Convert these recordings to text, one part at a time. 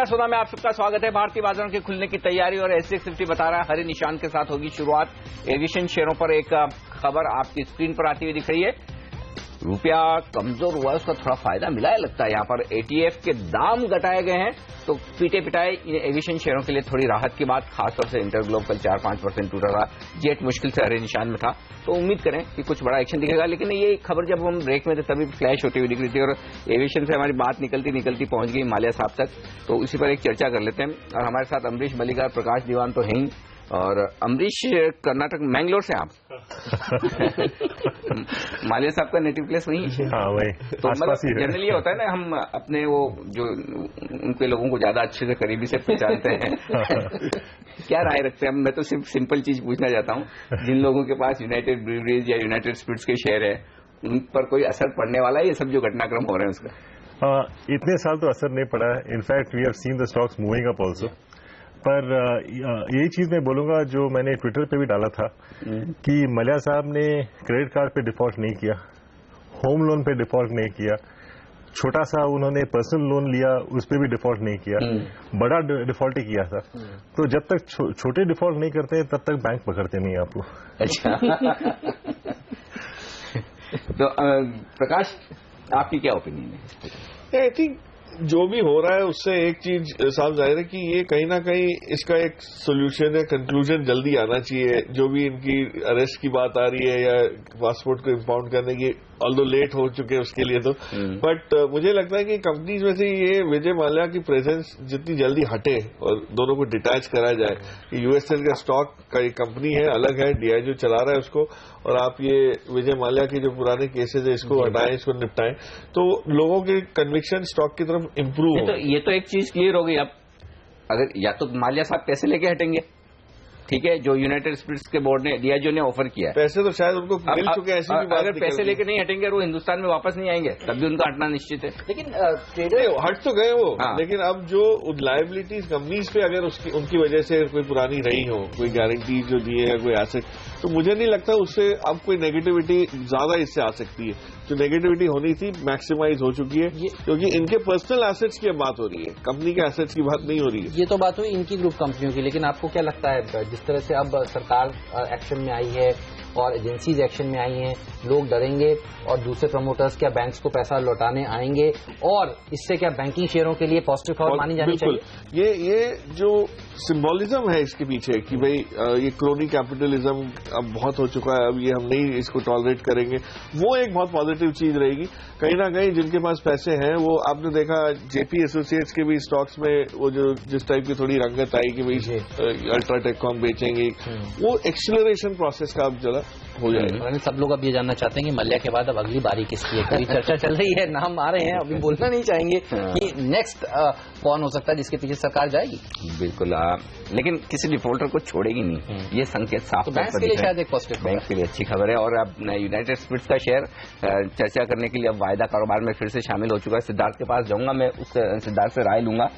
सोना में आप सबका स्वागत है। भारतीय बाजारों के खुलने की तैयारी और एसएक्स निफ्टी बता रहा है हरे निशान के साथ होगी शुरुआत। एविएशन शेयरों पर एक खबर आपकी स्क्रीन पर आती हुई दिख रही है। रुपया कमजोर हुआ है, उसका थोड़ा फायदा मिला है लगता है। यहां पर एटीएफ के दाम घटाए गए हैं तो पीटे पिटाए एविएशन शेयरों के लिए थोड़ी राहत की बात। खासतौर से इंटरग्लोब कल 4-5% टूटा था। जेट मुश्किल से हरे निशान में था, तो उम्मीद करें कि कुछ बड़ा एक्शन दिखेगा। लेकिन ये खबर जब हम ब्रेक में थे तभी फ्लैश होती हुई दिख रही थी और एविएशन से हमारी बात निकलती पहुंच गई माल्या साहब तक। तो इसी पर एक चर्चा कर लेते हैं। और हमारे साथ अमरीश मलिका, प्रकाश दीवान तो हैं ही। और अमरीश कर्नाटक मैंगलोर से आप मालिया साहब का नेटिव प्लेस वही है। हाँ वही। तो मतलब जनरली होता है ना, हम अपने वो जो उनके लोगों को ज्यादा अच्छे से करीबी से पहचानते हैं। क्या राय रखते हैं? मैं तो सिर्फ सिंपल चीज पूछना चाहता हूँ, जिन लोगों के पास यूनाइटेड ब्रूवरीज या यूनाइटेड स्पिरिट्स के शेयर है उन पर कोई असर पड़ने वाला है? ये सब जो घटनाक्रम हो रहे हैं उसका इतने साल तो असर नहीं पड़ा है। In fact we have seen the stocks moving up also. पर यही चीज मैं बोलूंगा जो मैंने ट्विटर पे भी डाला था कि मलिया साहब ने क्रेडिट कार्ड पे डिफॉल्ट नहीं किया, होम लोन पे डिफॉल्ट नहीं किया, छोटा सा उन्होंने पर्सनल लोन लिया उस पे भी डिफॉल्ट नहीं किया, बड़ा डिफॉल्ट ही किया था। तो जब तक छोटे डिफॉल्ट नहीं करते तब तक बैंक पकड़ते नहीं आपको। अच्छा। तो प्रकाश, आपकी क्या ओपिनियन है? आई थिंक जो भी हो रहा है उससे एक चीज साफ जाहिर है कि ये कहीं ना कहीं इसका एक सोल्यूशन है, कंक्लूजन जल्दी आना चाहिए। जो भी इनकी अरेस्ट की बात आ रही है या पासपोर्ट को इम्पाउंड करने की, ऑल्दो लेट हो चुके हैं उसके लिए तो, बट मुझे लगता है कि कंपनीज में से ये विजय माल्या की प्रेजेंस जितनी जल्दी हटे और दोनों को डिटैच करा जाए कि यूएसएल का स्टॉक का एक कंपनी है, अलग है, डीआईजी चला रहा है उसको, और आप ये विजय माल्या के जो पुराने केसेज है इसको हटाएं, इसको निपटाएं, तो लोगों की कन्विक्शन स्टॉक की तरफ इम्प्रूव हो। ये तो एक चीज क्लियर हो गई। अब अगर या तो माल्या साहब पैसे लेके हटेंगे, ठीक है, जो यूनाइटेड स्पिरिट्स के बोर्ड ने डीआईजी ने ऑफर किया है, पैसे तो शायद उनको मिल चुके हैं, ऐसी भी बात। अगर पैसे लेके नहीं हटेंगे और वो हिंदुस्तान में वापस नहीं आएंगे तब भी उनका हटना निश्चित है। लेकिन हट तो गए वो, लेकिन अब जो लायबिलिटीज कंपनीज पे अगर उनकी वजह से कोई पुरानी रही हो, कोई गारंटी जो दिए है, कोई एसेट, तो मुझे नहीं लगता उससे अब कोई नेगेटिविटी ज्यादा इससे आ सकती है। जो नेगेटिविटी होनी थी मैक्सिमाइज हो चुकी है, क्योंकि इनके पर्सनल एसेट्स की बात हो रही है, कंपनी के एसेट्स की बात नहीं हो रही है। ये तो बात हुई इनकी ग्रुप कंपनियों की, लेकिन आपको क्या लगता है जिस तरह से अब सरकार एक्शन में आई है और एजेंसीज एक्शन में आई हैं, लोग डरेंगे और दूसरे प्रमोटर्स क्या बैंक्स को पैसा लौटाने आएंगे, और इससे क्या बैंकिंग शेयरों के लिए पॉजिटिव खबर मानी जानी चाहिए? ये जो सिंबोलिज्म है इसके पीछे कि भाई ये क्रोनी कैपिटलिज्म अब बहुत हो चुका है, अब ये हम नहीं इसको टॉलरेट करेंगे, वो एक बहुत पॉजिटिव चीज रहेगी। कहीं ना कहीं जिनके पास पैसे हैं वो, आपने देखा जेपी एसोसिएट्स के भी स्टॉक्स में वो जो जिस टाइप की थोड़ी रंगत आई कि भाई अल्ट्राटेकॉम बेचेंगे, वो एक्सीलरेशन प्रोसेस का अब जरा हो जाएगा। सब लोग अब ये जानना चाहते हैं कि मल्या के बाद अब अगली बारी किसकी है, क्योंकि चर्चा चल रही है, नाम आ रहे हैं, अभी बोलना नहीं चाहेंगे कि नेक्स्ट कौन हो सकता है जिसके पीछे सरकार जाएगी। बिल्कुल, लेकिन किसी डिफॉल्टर को छोड़ेगी नहीं, ये संकेत साफ तो बैंक के लिए शायद एक पॉजिटिव, बैंक के लिए अच्छी खबर है। और अब यूनाइटेड स्पिरिट्स का शेयर चर्चा करने के लिए अब वायदा कारोबार में फिर से शामिल हो चुका है। सिद्धार्थ के पास जाऊंगा, मैं सिद्धार्थ से राय लूंगा,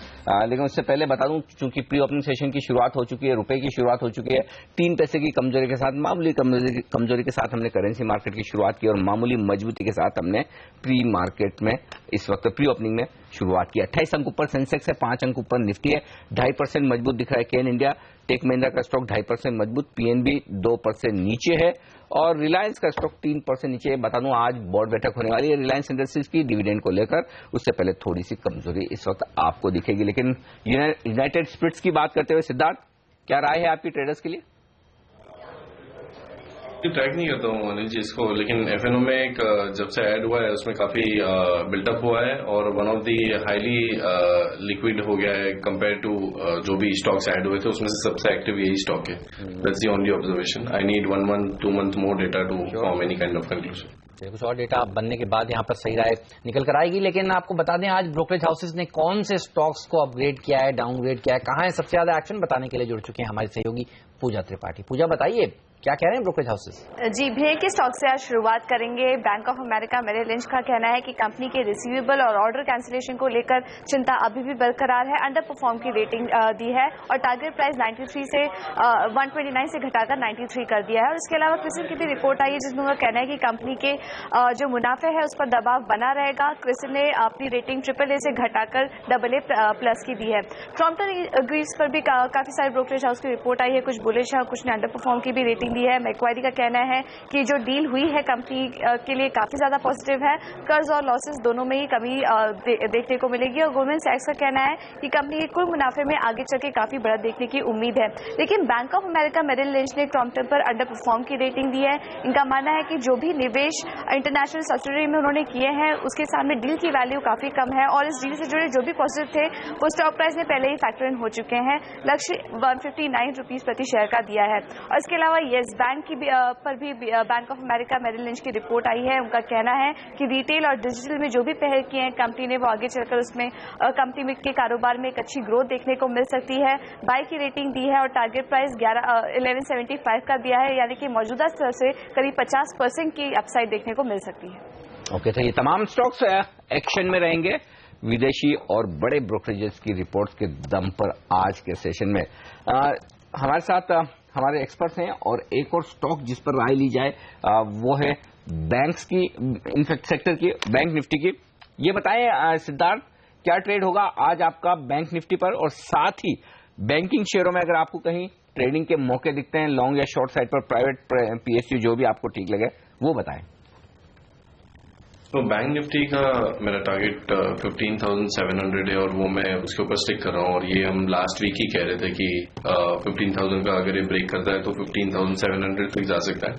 लेकिन उससे पहले बता दूं, चूंकि प्री ओपनिंग सेशन की शुरुआत हो चुकी है, रुपए की शुरुआत हो चुकी है, 3 पैसे की कमजोरी के साथ, मामूली कमजोरी के साथ हमने करेंसी मार्केट की शुरुआत की और मामूली मजबूती के साथ हमने प्री मार्केट में इस वक्त प्री ओपनिंग में शुरुआत की। 28 अंक ऊपर सेंसेक्स है, 5 अंक ऊपर निफ्टी है, 2.5% मजबूत दिख रहा है केन इंडिया। टेक महिंद्रा का स्टॉक 2.5% मजबूत, पीएनबी 2% नीचे है और रिलायंस का स्टॉक 3% नीचे है। बता दूं आज बोर्ड बैठक होने वाली है रिलायंस इंडस्ट्रीज की डिविडेंड को लेकर, उससे पहले थोड़ी सी कमजोरी इस वक्त आपको दिखेगी। लेकिन यूनाइटेड स्पिरिट्स की बात करते हुए सिद्धार्थ, क्या राय है आपकी ट्रेडर्स के लिए? ट्रैक नहीं करता हूँ अनिल जी इसको, लेकिन एफएनओ में एक जब से ऐड हुआ है उसमें काफी बिल्टअप हुआ है और one of the highly liquid हो गया है कंपेयर टू जो भी स्टॉक्स ऐड हुए थे, उसमें से सबसे एक्टिव यही स्टॉक है। That's the only observation. I need 1 month 2 month more data to form any kind of conclusion. कुछ और डेटा बनने के बाद यहाँ पर सही राय निकल कर आएगी। लेकिन आपको बता दें आज ब्रोकरेज हाउसेज ने कौन से स्टॉक्स को अपग्रेड किया है, डाउनग्रेड किया है, कहाँ है सबसे ज्यादा एक्शन, बताने के लिए जुड़ चुके हैं हमारे सहयोगी पूजा त्रिपाठी। पूजा बताइए। क्या कह रहे हैं ब्रोकरेज हाउसेस? जी, भेड़ के स्टॉक से आज शुरुआत करेंगे। Bank of America Merrill Lynch का कहना है कि कंपनी के रिसीवेबल और ऑर्डर कैंसिलेशन को लेकर चिंता अभी भी बरकरार है। अंडर परफॉर्म की रेटिंग दी है और टारगेट प्राइस 93 से 129 से घटाकर 93 कर दिया है। और इसके अलावा क्रिसिल की भी रिपोर्ट आई है जिसमें उनका कहना है कि कंपनी के जो मुनाफे है उस पर दबाव बना रहेगा। क्रिसिल ने अपनी रेटिंग AAA से घटाकर AA+ की दी है। क्रॉम्पटन ग्रीव्स पर भी काफी सारे ब्रोकरेज हाउस की रिपोर्ट आई है, कुछ बुलिश है, कुछ ने अंडर परफॉर्म की भी रेटिंग दी है। मैक्वारी का कहना है कि जो डील हुई है कंपनी के लिए काफी ज्यादा पॉजिटिव है, कर्ज और लॉसेस दोनों में ही कमी देखने को मिलेगी। और गोल्डमैन सैक्स का कहना है कि कंपनी के कुल मुनाफे में आगे चल के काफी बढ़त देखने की उम्मीद है। लेकिन Bank of America Merrill Lynch ने क्रॉम्पटन पर अंडर परफॉर्म की रेटिंग दी है। इनका मानना है कि जो भी निवेश इंटरनेशनल सब्सिडरी में उन्होंने किए हैं उसके सामने डील की वैल्यू काफी कम है और इस डील से जुड़े जो भी पॉजिटिव थे वो स्टॉक प्राइस में पहले ही फैक्टर इन हो चुके हैं। लक्ष्य 159 रुपीज प्रति शेयर का दिया है। और इसके अलावा येस बैंक की पर भी Bank of America Merrill Lynch की रिपोर्ट आई है। उनका कहना है कि रिटेल और डिजिटल में जो भी पहल किए हैं कंपनी ने वो आगे चलकर उसमें कंपनी के कारोबार में एक अच्छी ग्रोथ देखने को मिल सकती है। बाय की रेटिंग दी है और टारगेट प्राइस 1175 का दिया है, यानी कि मौजूदा स्तर से करीब 50% की अपसाइड देखने को मिल सकती है। ओके, तो ये तमाम स्टॉक्स एक्शन में रहेंगे विदेशी और बड़े ब्रोकरेजेस की रिपोर्ट्स के दम पर आज के सेशन में। हमारे साथ हमारे एक्सपर्ट्स हैं और एक और स्टॉक जिस पर राय ली जाए वो है बैंक्स की, इनफैक्ट सेक्टर की, बैंक निफ्टी की। ये बताएं सिद्धार्थ, क्या ट्रेड होगा आज आपका बैंक निफ्टी पर, और साथ ही बैंकिंग शेयरों में अगर आपको कहीं ट्रेडिंग के मौके दिखते हैं लॉन्ग या शॉर्ट साइड पर, प्राइवेट PSU जो भी आपको ठीक लगे वो बताएं। तो बैंक निफ्टी का मेरा टारगेट 15,700 है और वो मैं उसके ऊपर स्टिक कर रहा हूँ। और ये हम लास्ट वीक ही कह रहे थे कि 15,000 का अगर ये ब्रेक करता है तो 15,700 तक जा सकता है।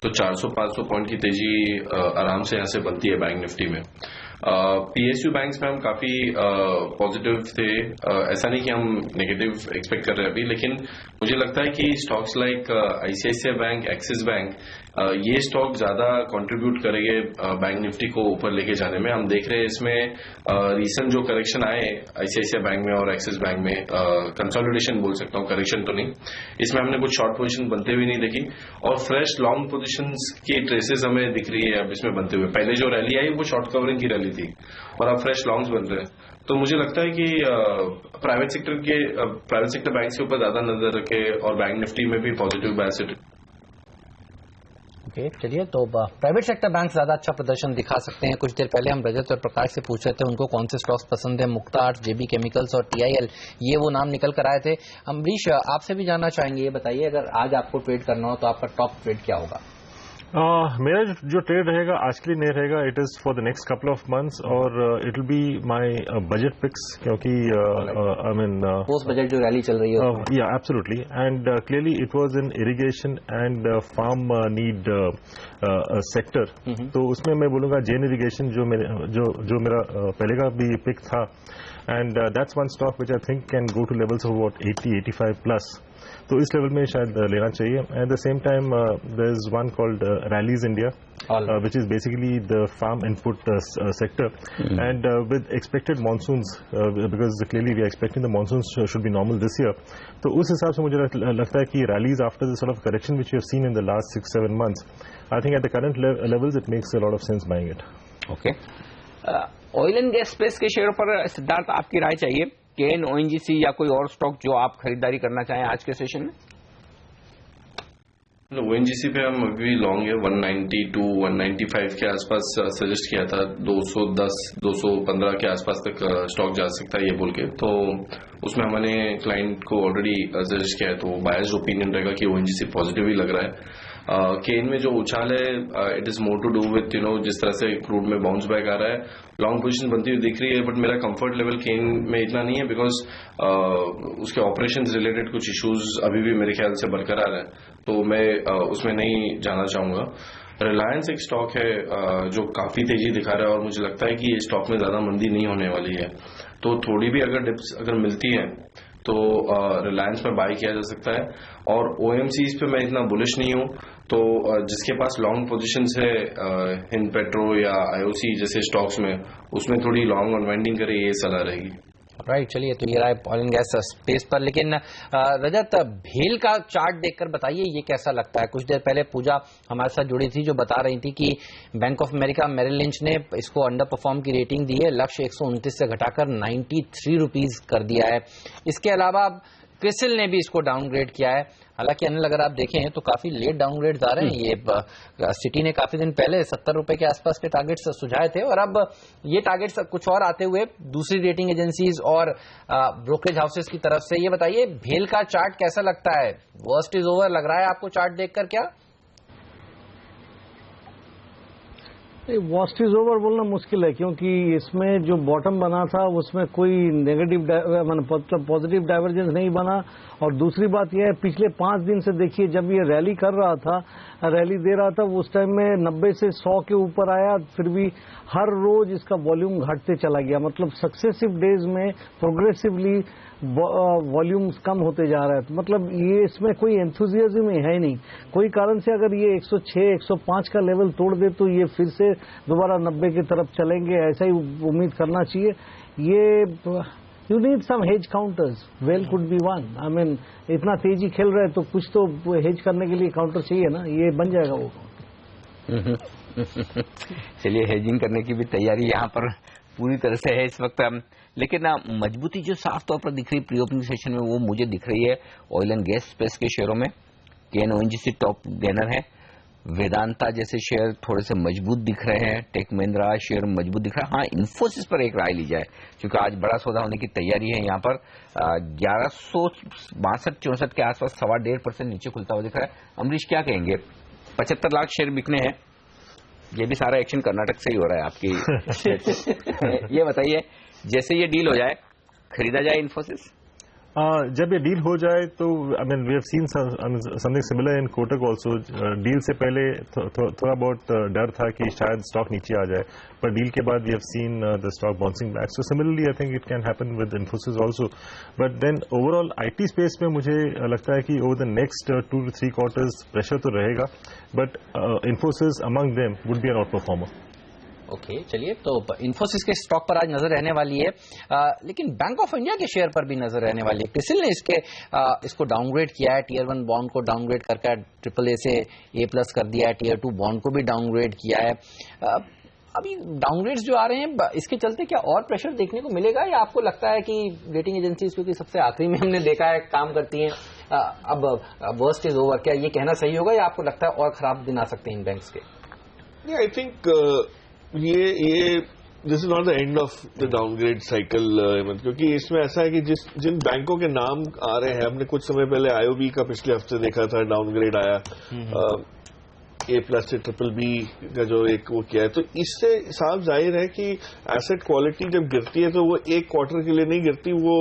तो 400-500 पॉइंट की तेजी आराम से यहाँ से बनती है बैंक निफ्टी में। PSU बैंक्स में हम काफी पॉजिटिव थे, ऐसा नहीं कि हम नेगेटिव एक्सपेक्ट कर रहे हैं अभी, लेकिन मुझे लगता है कि stocks like ICICI bank, axis bank, ये स्टॉक ज्यादा कंट्रीब्यूट करेंगे बैंक निफ्टी को ऊपर लेके जाने में। हम देख रहे हैं इसमें रीसेंट जो करेक्शन आए ICICI बैंक में और एक्सिस बैंक में, कंसोलिडेशन बोल सकता हूँ, करेक्शन तो नहीं, इसमें हमने कुछ शॉर्ट पोजीशन बनते हुए नहीं देखी और फ्रेश लॉन्ग पोजीशंस की ट्रेसेस हमें दिख रही है अब इसमें बनते हुए। पहले जो रैली आई वो शॉर्ट कवरिंग की रैली थी और अब फ्रेश लॉन्ग्स बन रहे हैं। तो मुझे लगता है कि प्राइवेट सेक्टर बैंक के ऊपर ज्यादा नजर रखे और बैंक निफ्टी में भी पॉजिटिव बायस। चलिए, तो प्राइवेट सेक्टर बैंक ज्यादा अच्छा प्रदर्शन दिखा सकते हैं। कुछ देर पहले हम रजत और प्रकाश से पूछ रहे थे उनको कौन से स्टॉक्स पसंद है, मुक्ता आर्ट्स, JB केमिकल्स और TIL, ये वो नाम निकल कर आए थे। अमरीश, आपसे भी जानना चाहेंगे, ये बताइए अगर आज आपको ट्रेड करना हो तो आपका टॉप ट्रेड क्या होगा? मेरा जो ट्रेड रहेगा आज के लिए नहीं रहेगा, it is for the next couple of months और it will be my budget picks, क्योंकि आई मीन पोस्ट बजट जो रैली चल रही है। Yeah absolutely, and clearly it was in irrigation and farm need sector. तो उसमें मैं बोलूंगा जेन इरिगेशन जो मेरा पहले का भी पिक था, and that's one stock which I think can go to levels of about 80-85 plus. तो इस लेवल में शायद लेना चाहिए। At the same time there is one called Rallis India, which is basically the farm input sector, and with expected monsoons, because clearly we are expecting the monsoons should be normal this year. तो उस हिसाब से मुझे लगता है कि rallies after the sort of correction which we have seen in the last 6-7 months, I think at the current levels it makes a lot of sense buying it. Okay. Oil and gas space के शेयरों पर सिद्धार्थ आपकी राय चाहिए, केन, ONGC या कोई और stock जो आप खरीदारी करना चाहें आज के सेशन में? ONGC पे हम अभी लॉन्ग है 192-195 के आसपास सजेस्ट किया था, 210-215 के आसपास तक स्टॉक जा सकता है ये बोल के। तो उसमें हमने क्लाइंट को ऑलरेडी सजेस्ट किया है, तो बायस्ड ओपिनियन रहेगा कि ONGC पॉजिटिव ही लग रहा है। केन में जो उछाल है it is more to do with जिस तरह से क्रूड में बाउंस बैक आ रहा है, लॉन्ग पोजीशन बनती हुई दिख रही है, बट मेरा कंफर्ट लेवल केन में इतना नहीं है बिकॉज उसके ऑपरेशंस रिलेटेड कुछ इश्यूज अभी भी मेरे ख्याल से बरकरार है, तो मैं उसमें नहीं जाना चाहूंगा। रिलायंस एक स्टॉक है जो काफी तेजी दिखा रहा है और मुझे लगता है कि ये स्टॉक में ज्यादा मंदी नहीं होने वाली है, तो थोड़ी भी अगर डिप्स अगर मिलती है तो रिलायंस में बाय किया जा सकता है। और OMCs पे मैं इतना बुलिश नहीं हूं, तो जिसके पास लॉन्ग पोजीशंस है हिंद पेट्रो या IOC जैसे स्टॉक्स में, उसमें थोड़ी लॉन्ग अनवाइंडिंग करे, ये सलाह रहेगी। राइट, चलिए, तो ये रहा ऑयल एंड गैस स्पेस पर। लेकिन रजत, भेल का चार्ट देखकर बताइए ये कैसा लगता है। कुछ देर पहले पूजा हमारे साथ जुड़ी थी जो बता रही थी कि Bank of America Merrill Lynch ने इसको अंडर परफॉर्म की रेटिंग दी है, लक्ष्य 129 से घटाकर 93 रुपीज कर दिया है। इसके अलावा क्रिसिल ने भी इसको डाउनग्रेड किया है। हालांकि अनिल, अगर आप देखें तो काफी लेट डाउनग्रेड आ रहे हैं। ये सिटी ने काफी दिन पहले 70 रुपए के आसपास के टारगेट्स सुझाए थे और अब ये टारगेट्स कुछ और आते हुए दूसरी रेटिंग एजेंसीज और ब्रोकरेज हाउसेस की तरफ से। ये बताइए, भेल का चार्ट कैसा लगता है? वर्स्ट इज ओवर लग रहा है आपको चार्ट देखकर क्या? वर्स्ट इज ओवर बोलना मुश्किल है, क्योंकि इसमें जो बॉटम बना था उसमें कोई नेगेटिव मतलब पॉजिटिव डाइवर्जेंस नहीं बना। और दूसरी बात यह है, पिछले 5 दिन से देखिए, जब ये रैली कर रहा था, रैली दे रहा था, उस टाइम में 90 से 100 के ऊपर आया, फिर भी हर रोज इसका वॉल्यूम घटते चला गया। मतलब सक्सेसिव डेज में प्रोग्रेसिवली वॉल्यूम कम होते जा रहा है। तो मतलब ये इसमें कोई एंथुजियाज्म है नहीं। कोई कारण से अगर ये 106, 105 का लेवल तोड़ दे तो ये फिर से दोबारा 90 की तरफ चलेंगे, ऐसा ही उम्मीद करना चाहिए। ये you need some hedge counters, well could be one. I mean, इतना तेजी खेल रहे हैं तो कुछ तो हेज करने के लिए काउंटर चाहिए ना, ये बन जाएगा वो काउंटर। चलिए, हेजिंग करने की भी तैयारी यहाँ पर पूरी तरह से है इस वक्त। लेकिन मजबूती जो साफ तौर पर दिख रही प्री ओपनिंग सेशन में, वो मुझे दिख रही है ऑयल एंड गैस स्पेस के शेयरों में। KNONGC टॉप गेनर है, वेदांता जैसे शेयर थोड़े से मजबूत दिख रहे हैं, टेक महिंद्रा शेयर मजबूत दिख रहा है। हाँ, इन्फोसिस पर एक राय ली जाए, क्योंकि आज बड़ा सौदा होने की तैयारी है। यहाँ पर 1162-64 के आसपास 1.5% नीचे खुलता हुआ दिख रहा है। अमरीश, क्या कहेंगे? 75 लाख शेयर बिकने हैं, ये भी सारा एक्शन कर्नाटक से ही हो रहा है आपकी। ये बताइए, जैसे ये डील हो जाए, खरीदा जाए इन्फोसिस? जब ये डील हो जाए तो I mean we have seen something similar in Kotak also. Deal से पहले थोड़ा बहुत डर था कि शायद स्टॉक नीचे आ जाए, पर डील के बाद we have seen the stock bouncing back. So similarly I think it can happen with Infosys also. But then overall IT space में मुझे लगता है कि over the next 2 to 3 quarters pressure तो रहेगा, but Infosys among them would be an outperformer. Okay, चलिए, तो इन्फोसिस के स्टॉक पर आज नजर रहने वाली है, लेकिन बैंक ऑफ इंडिया के शेयर पर भी नजर रहने वाली है। क्रिसिल ने इसको डाउनग्रेड किया है, Tier 1 बॉन्ड को डाउनग्रेड करके AAA से A+ कर दिया है, Tier 2 बॉन्ड को भी डाउनग्रेड किया है। अभी डाउनग्रेड्स जो आ रहे हैं, इसके चलते क्या और प्रेशर देखने को मिलेगा, या आपको लगता है कि रेटिंग एजेंसीज, क्योंकि सबसे आखिरी में हमने देखा है काम करती हैं, अब वर्स्ट इज ओवर, क्या ये कहना सही होगा, या आपको लगता है और खराब दिन आ सकते हैं इन बैंक्स के? आई थिंक ये this is not the end of the downgrade cycle, क्योंकि इसमें ऐसा है कि जिन बैंकों के नाम आ रहे हैं, हमने कुछ समय पहले IOB का पिछले हफ्ते देखा था, डाउनग्रेड आया, A+ से BBB का जो एक वो किया है, तो इससे साफ जाहिर है कि एसेट क्वालिटी जब गिरती है तो वो एक क्वार्टर के लिए नहीं गिरती, वो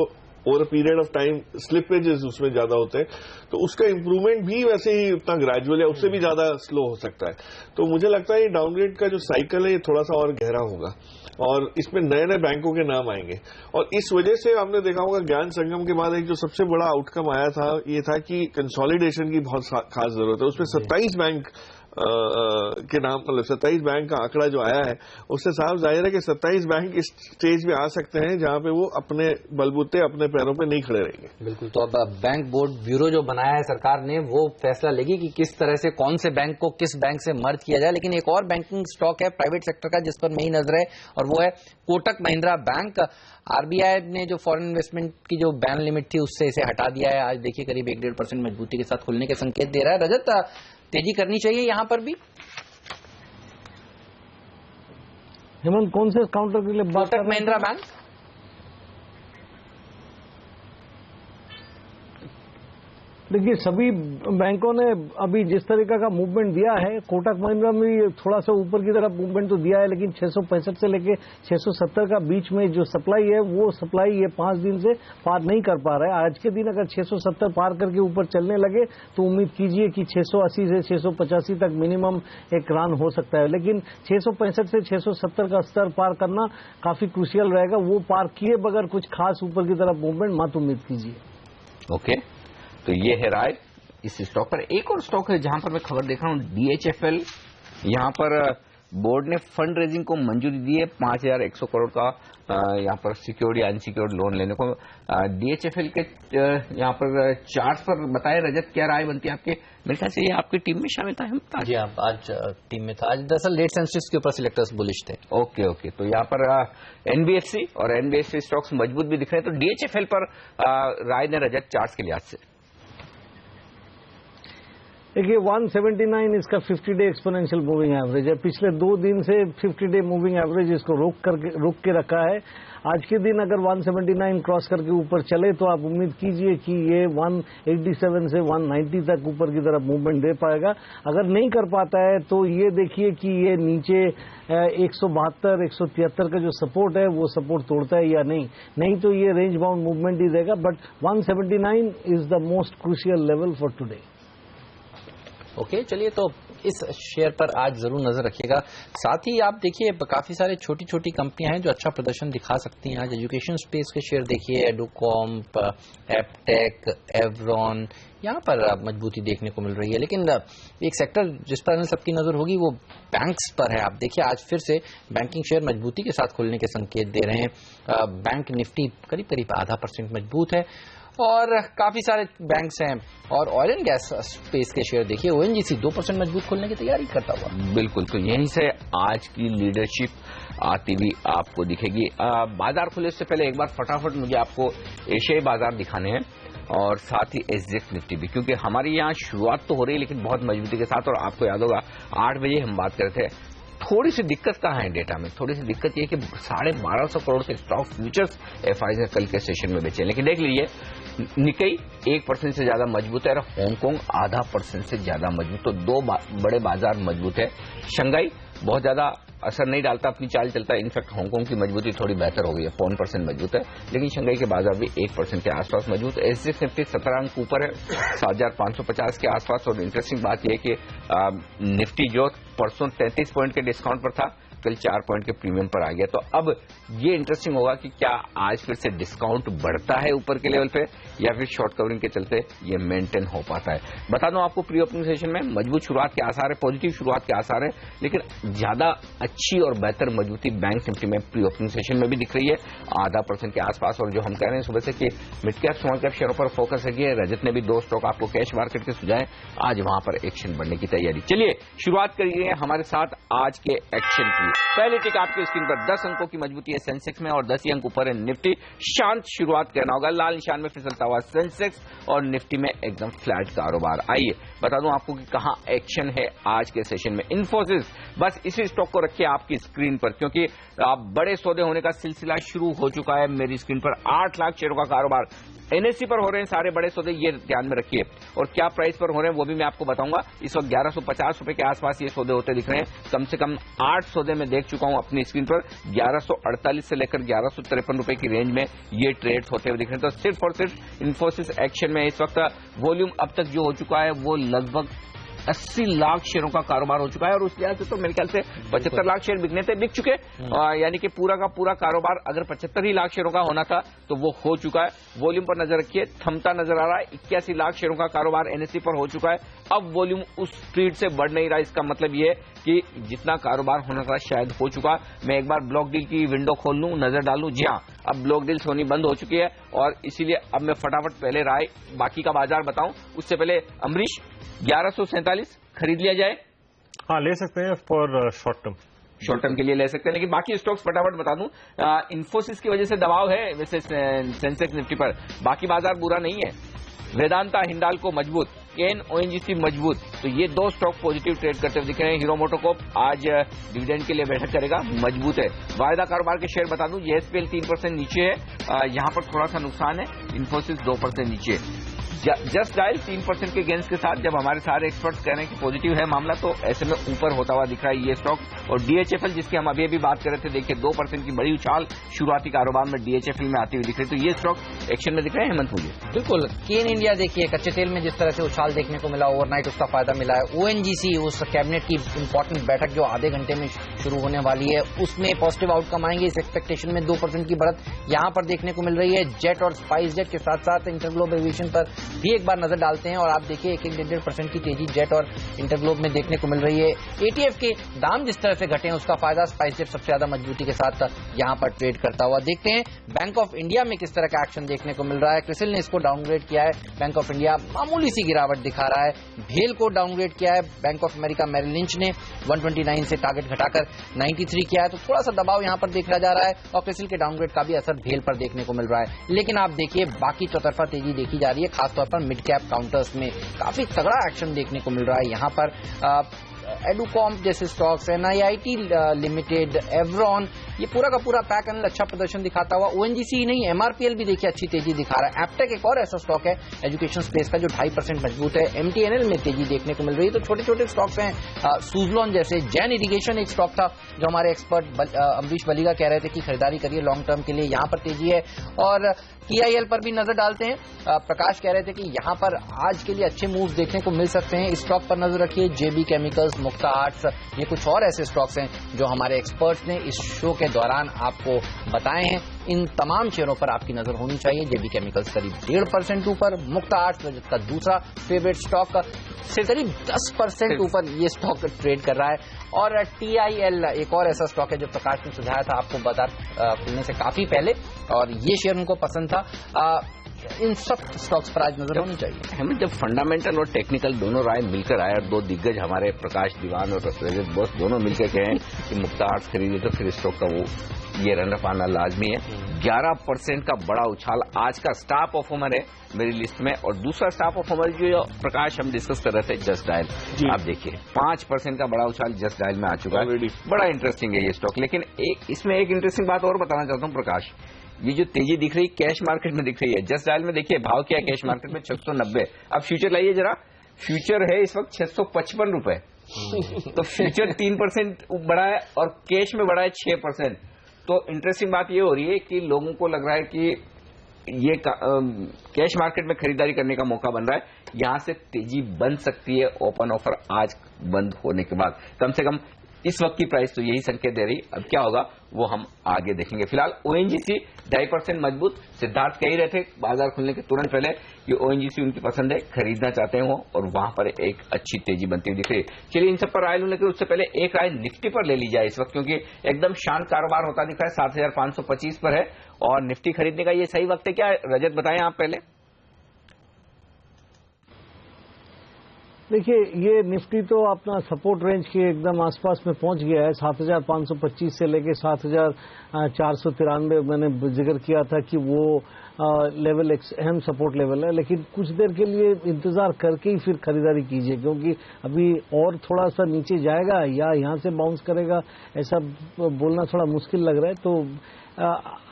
over a period of time slippages उसमें ज्यादा होते हैं, तो उसका इंप्रूवमेंट भी वैसे ही उतना ग्रेजुअल है, उससे भी ज्यादा स्लो हो सकता है। तो मुझे लगता है ये डाउनग्रेड का जो साइकिल है ये थोड़ा सा और गहरा होगा और इसमें नए नए बैंकों के नाम आएंगे। और इस वजह से आपने देखा होगा ज्ञान संगम के बाद एक जो सबसे बड़ा आउटकम आया था ये था कि कंसोलिडेशन की बहुत खास जरूरत है। उसमें 27 बैंक के नाम, मतलब 27 बैंक का आंकड़ा जो आया है उससे साफ जाहिर है कि 27 बैंक इस स्टेज पे आ सकते हैं जहां पे वो अपने बलबूते अपने पैरों पे नहीं खड़े रहेंगे। बिल्कुल, तो अब बैंक बोर्ड ब्यूरो जो बनाया है सरकार ने, वो फैसला लेगी कि किस तरह से कौन से बैंक को किस बैंक से मर्ज किया जाए। लेकिन एक और बैंकिंग स्टॉक है प्राइवेट सेक्टर का जिस पर मेरी नजर है, और वो है कोटक महिंद्रा बैंक। RBI ने जो फॉरेन इन्वेस्टमेंट की जो बैन लिमिट थी उससे इसे हटा दिया है। आज देखिए करीब 1-1.5% मजबूती के साथ खुलने के संकेत दे रहा है। रजत, तेजी करनी चाहिए यहां पर भी? हेमंत, कौन से काउंटर के लिए बात? कोटक महिंद्रा बैंक। देखिए, सभी बैंकों ने अभी जिस तरीका का मूवमेंट दिया है, कोटक महिंद्रा में भी थोड़ा सा ऊपर की तरफ मूवमेंट तो दिया है, लेकिन 665 से लेके 670 का बीच में जो सप्लाई है वो सप्लाई ये 5 दिन से पार नहीं कर पा रहा है। आज के दिन अगर 670 पार करके ऊपर चलने लगे तो उम्मीद कीजिए कि 680 से 685 तक मिनिमम एक रन हो सकता है, लेकिन 665 से 670 का स्तर पार करना काफी क्रूशियल रहेगा। वो पार किए बगैर कुछ खास ऊपर की तरफ मूवमेंट मत उम्मीद कीजिए। ओके, तो ये है राय इस स्टॉक पर। एक और स्टॉक है जहां पर मैं खबर देख रहा हूं, DHFL। यहां पर बोर्ड ने फंड रेजिंग को मंजूरी दी है 5,100 करोड़ का यहाँ पर सिक्योर्ड या अनसिक्योर्ड लोन लेने को। DHFL के यहाँ पर चार्ट पर बताए रजत, क्या राय बनती है आपके? मेरे ख्याल से ये आपकी टीम में शामिल था। जी हाँ, आज टीम में था। आज दरअसल लेट सेंसेक्स के ऊपर सिलेक्टर्स बुलिश थे। ओके, तो यहाँ पर NBFC और NBFC स्टॉक्स मजबूत भी दिख रहे हैं। तो DHFL पर राय ने रजत चार्ट के लिहाज से? देखिए 179 इसका 50 डे एक्सपोनेंशियल मूविंग एवरेज है। पिछले 2 दिन से 50 डे मूविंग एवरेज इसको रोक के रखा है। आज के दिन अगर 179 क्रॉस करके ऊपर चले तो आप उम्मीद कीजिए कि ये 187 से 190 तक ऊपर की तरफ मूवमेंट दे पाएगा। अगर नहीं कर पाता है तो ये देखिए कि ये नीचे 172, 173 का जो सपोर्ट है वो सपोर्ट तोड़ता है या नहीं तो ये रेंज बाउंड मूवमेंट ही देगा। But 179 is the most crucial level for today. Okay, चलिए तो इस शेयर पर आज जरूर नजर रखिएगा। साथ ही आप देखिए काफी सारे छोटी छोटी कंपनियां हैं जो अच्छा प्रदर्शन दिखा सकती हैं। आज एजुकेशन स्पेस के शेयर देखिए, एडुकॉम्प, एपटेक, एवरॉन, यहाँ पर मजबूती देखने को मिल रही है। लेकिन एक सेक्टर जिस पर सबकी नजर होगी वो बैंक्स पर है। आप देखिए आज फिर से बैंकिंग शेयर मजबूती के साथ खुलने के संकेत दे रहे हैं। बैंक निफ्टी करीब 0.5% मजबूत है और काफी सारे बैंक्स हैं। और ऑयल एंड गैस स्पेस के शेयर देखिए, ONGC 2% मजबूत खुलने की तैयारी करता हुआ। बिल्कुल, तो यहीं से आज की लीडरशिप आती हुई आपको दिखेगी। बाजार खुले से पहले एक बार फटाफट मुझे आपको एशियाई बाजार दिखाने हैं और साथ ही SGX निफ्टी भी, क्योंकि हमारी यहाँ शुरुआत तो हो रही है लेकिन बहुत मजबूती के साथ। और आपको याद होगा 8 बजे हम बात कर रहे थे, थोड़ी सी दिक्कत कहाँ है डेटा में? थोड़ी सी दिक्कत ये कि 1250 करोड़ के स्टॉक फ्यूचर्स FIs ने कल के सेशन में बेचे। लेकिन देख लीजिए, निकाई 1% से ज्यादा मजबूत है और हांगकांग 0.5% से ज्यादा मजबूत। तो 2 बड़े बाजार मजबूत है। शंघाई बहुत ज्यादा असर नहीं डालता, अपनी चाल चलता है। इनफैक्ट हांगकांग की मजबूती थोड़ी बेहतर हो गई है, 1% मजबूत है, लेकिन शंघाई के बाजार भी 1% के आसपास मजबूत है। SGX निफ्टी 17 अंक ऊपर है, 7,550 के आसपास। और इंटरेस्टिंग बात यह है कि निफ्टी जो परसों 33 पॉइंट के डिस्काउंट पर था, कल 4 पॉइंट के प्रीमियम पर आ गया। तो अब ये इंटरेस्टिंग होगा कि क्या आज फिर से डिस्काउंट बढ़ता है ऊपर के लेवल पे या फिर शॉर्ट कवरिंग के चलते ये मेंटेन हो पाता है। बता दूं आपको, प्री ओपनिंग सेशन में मजबूत शुरुआत के आसार है, पॉजिटिव शुरुआत के आसार है, लेकिन ज्यादा अच्छी और बेहतर मजबूती बैंक निफ्टी में प्री ओपनिंग सेशन में भी दिख रही है, 0.5% के आसपास। और जो हम कह रहे हैं सुबह से कि मिड कैप स्मॉल कैप शेयरों पर फोकस रखिए। रजत ने भी 2 स्टॉक आपको कैश मार्केट के सुझाए, आज वहां पर एक्शन बढ़ने की तैयारी। चलिए शुरुआत करिए हमारे साथ आज के एक्शन की। पहले टिक आपके स्क्रीन पर 10 अंकों की मजबूती है सेंसेक्स में और 10 ही अंक ऊपर है निफ्टी। शांत शुरुआत करना होगा, लाल निशान में फिसलता हुआ सेंसेक्स और निफ्टी में एकदम फ्लैट कारोबार। आइए बता दूं आपको कि कहां एक्शन है आज के सेशन में। इन्फोसिस, बस इसी स्टॉक को रखिए आपकी स्क्रीन पर, क्योंकि बड़े सौदे होने का सिलसिला शुरू हो चुका है। मेरी स्क्रीन पर 8 लाख शेयरों का कारोबार NSE पर हो रहे हैं सारे बड़े सौदे, ये ध्यान में रखिए। और क्या प्राइस पर हो रहे हैं वो भी मैं आपको बताऊंगा। इस वक्त 1150 रुपए के आसपास ये सौदे होते दिख रहे हैं। कम से कम 8 सौदे में देख चुका हूं अपनी स्क्रीन पर, 1148 से लेकर 1153 रुपए की रेंज में ये ट्रेड होते हुए दिख रहे हैं। तो सिर्फ और सिर्फ इन्फोसिस एक्शन में इस वक्त वॉल्यूम अब तक जो हो चुका है वो लगभग 80 लाख शेयरों का कारोबार हो चुका है। और उस लिहाज से तो मेरे ख्याल से 75 लाख शेयर बिकने थे, बिक चुके। यानी कि पूरा का पूरा कारोबार अगर 75 ही लाख शेयरों का होना था तो वो हो चुका है। वॉल्यूम पर नजर रखिए, थमता नजर आ रहा है। 81 लाख शेयरों का कारोबार NSE पर हो चुका है। अब वॉल्यूम उस स्पीड से बढ़ नहीं रहा। इसका मतलब ये है कि जितना कारोबार होना था शायद हो चुका। मैं एक बार ब्लॉक डील की विंडो खोल लूं, नजर डालूं, जी हाँ, अब ब्लॉक डील्स होनी बंद हो चुकी है। और इसीलिए अब मैं फटाफट पहले राय बाकी का बाजार बताऊं उससे पहले अमरीश 1147 खरीद लिया जाए? हाँ, ले सकते हैं फॉर शॉर्ट टर्म के लिए ले सकते हैं, लेकिन बाकी स्टॉक्स फटाफट बता दूं। इन्फोसिस की वजह से दबाव है वैसे सेंसेक्स निफ्टी पर, बाकी बाजार बुरा नहीं है। वेदांता हिंडाल्को मजबूत, केन ONGC मजबूत। तो ये 2 स्टॉक पॉजिटिव ट्रेड करते हुए दिख रहे हैं। हीरो मोटोकॉर्प आज डिविडेंड के लिए बैठक करेगा, मजबूत है। वायदा कारोबार के शेयर बता दूं, SPL 3% नीचे है, यहां पर थोड़ा सा नुकसान है। इन्फोसिस 2% नीचे है। जस्ट डायल 3% के गेंस के साथ जब हमारे सारे एक्सपर्ट्स कह रहे हैं कि पॉजिटिव है मामला, तो ऐसे में ऊपर होता हुआ दिख रहा है ये स्टॉक। और DHFL जिसकी हम अभी बात कर रहे थे, देखिए 2% की बड़ी उछाल शुरुआती कारोबार में DHFL में आती हुई दिख रही है। तो ये स्टॉक एक्शन में दिख रहे हैं हेमंत मुझे। बिल्कुल, केन इंडिया देखिए कच्चे तेल में जिस तरह से उछाल देखने को मिला, ओवरनाइट उसका फायदा मिला है। ONGC उस कैबिनेट की इंपॉर्टेंट बैठक जो आधे घंटे में शुरू होने वाली है उसमें पॉजिटिव आउटकम आएंगे। इस एक्सपेक्टेशन में 2% की बढ़त यहां पर देखने को मिल रही है। जेट और स्पाइस जेट के साथ साथ इंटरग्लोब एविएशन पर भी एक बार नजर डालते हैं। और आप देखिए 1.5% की तेजी जेट और इंटरग्लोब में देखने को मिल रही है। ETF के दाम जिस तरह से घटे हैं उसका फायदा स्पाइसजेट सबसे ज्यादा मजबूती के साथ यहां पर ट्रेड करता हुआ देखते हैं। बैंक ऑफ इंडिया में किस तरह का एक्शन देखने को मिल रहा है। क्रिसिल ने इसको डाउनग्रेड किया है, बैंक ऑफ इंडिया मामूली सी गिरावट दिखा रहा है। भेल को डाउनग्रेड किया है Bank of America Merrill Lynch ने, 129 से टारगेट घटाकर 93 किया है। तो थोड़ा सा दबाव यहां पर देखा जा रहा है और क्रिसिल के डाउनग्रेड का भी असर भेल पर देखने को मिल रहा है। लेकिन आप देखिए बाकी चौतरफा तेजी देखी जा रही है, खासतौर पर मिड कैप काउंटर्स में काफी तगड़ा एक्शन देखने को मिल रहा है। यहां पर एडुकॉम जैसे स्टॉक्स, NIIT लिमिटेड, एवरॉन, ये पूरा का पूरा पैक एनल अच्छा प्रदर्शन दिखाता हुआ। ONGC नहीं, MRPL भी देखिए अच्छी तेजी दिखा रहा है। एप्टेक एक और ऐसा स्टॉक है एजुकेशन स्पेस का जो 2.5% मजबूत है। MTNL में तेजी देखने को मिल रही है। तो छोटे छोटे स्टॉक्स हैं, सुजलॉन जैसे, जैन इरिगेशन एक स्टॉक था जो हमारे एक्सपर्ट अम्बरीश बलिगा कह रहे थे कि खरीदारी करिए लॉन्ग टर्म के लिए, यहां पर तेजी है। और TIL पर भी नजर डालते हैं, प्रकाश कह रहे थे कि यहां पर आज के लिए अच्छे मूव्स देखने को मिल सकते हैं। इस स्टॉक पर नजर रखिए, JB केमिकल्स, मुक्ता आर्ट्स, ये कुछ और ऐसे स्टॉक्स हैं जो हमारे एक्सपर्ट्स ने इस शो के दौरान आपको बताए हैं। इन तमाम शेयरों पर आपकी नजर होनी चाहिए। JB केमिकल्स करीब 1.5% ऊपर, मुक्ता आर्ट्स रजत का दूसरा फेवरेट स्टॉक से करीब 10% ऊपर ये स्टॉक ट्रेड कर रहा है। और TIL एक और ऐसा स्टॉक है जो प्रकाश ने सुझाया था आपको बाजार खुलने से काफी पहले, और ये शेयर उनको पसंद था। इन सब स्टॉक्स पर आज नजर होनी चाहिए। हमें जब फंडामेंटल और टेक्निकल दोनों राय मिलकर आए और दो दिग्गज हमारे प्रकाश दीवान और रजत बोस दोनों मिलकर कहें कि मुक्ता आर्ट्स खरीदे, तो फिर स्टॉक का वो ये रनअप आना लाजमी है। 11% का बड़ा उछाल आज का स्टार परफॉर्मर है मेरी लिस्ट में। और दूसरा स्टार परफॉर्मर जो प्रकाश हम डिस्कस कर रहे थे, जस्ट डायल, आप देखिए 5% का बड़ा उछाल जस्ट डायल में आ चुका है। बड़ा इंटरेस्टिंग है ये स्टॉक। लेकिन इसमें एक इंटरेस्टिंग बात और बताना चाहता हूँ प्रकाश, ये जो तेजी दिख रही कैश मार्केट में दिख रही है, जस्ट डायल में देखिए भाव क्या है कैश मार्केट में, 690। अब फ्यूचर लाइए जरा, फ्यूचर है इस वक्त 655 रुपए। तो फ्यूचर 3% बढ़ा है और कैश में बढ़ा है 6%। तो इंटरेस्टिंग बात ये हो रही है कि लोगों को लग रहा है कि ये कैश मार्केट में खरीदारी करने का मौका बन रहा है। यहां से तेजी बन सकती है ओपन ऑफर आज बंद होने के बाद। कम से कम इस वक्त की प्राइस तो यही संकेत दे रही। अब क्या होगा वो हम आगे देखेंगे। फिलहाल ONGC 2.5% मजबूत। सिद्धार्थ कह ही रहे थे बाजार खुलने के तुरंत पहले कि ONGC उनकी पसंद है, खरीदना चाहते हैं वो, और वहां पर एक अच्छी तेजी बनती हुई दिख रही है। चलिए इन सब पर राय लूं, लेकिन उससे पहले एक राय निफ्टी पर ले ली जाए इस वक्त, क्योंकि एकदम शांत कारोबार होता दिख रहा है। 7,525 पर है और निफ्टी खरीदने का ये सही वक्त है क्या? रजत बताएं आप पहले। देखिए ये निफ्टी तो अपना सपोर्ट रेंज के एकदम आसपास में पहुंच गया है। 7,525 से लेके 7,493 मैंने जिक्र किया था कि वो लेवल एक अहम सपोर्ट लेवल है। लेकिन कुछ देर के लिए इंतजार करके ही फिर खरीदारी कीजिए, क्योंकि अभी और थोड़ा सा नीचे जाएगा या यहां से बाउंस करेगा ऐसा बोलना थोड़ा मुश्किल लग रहा है। तो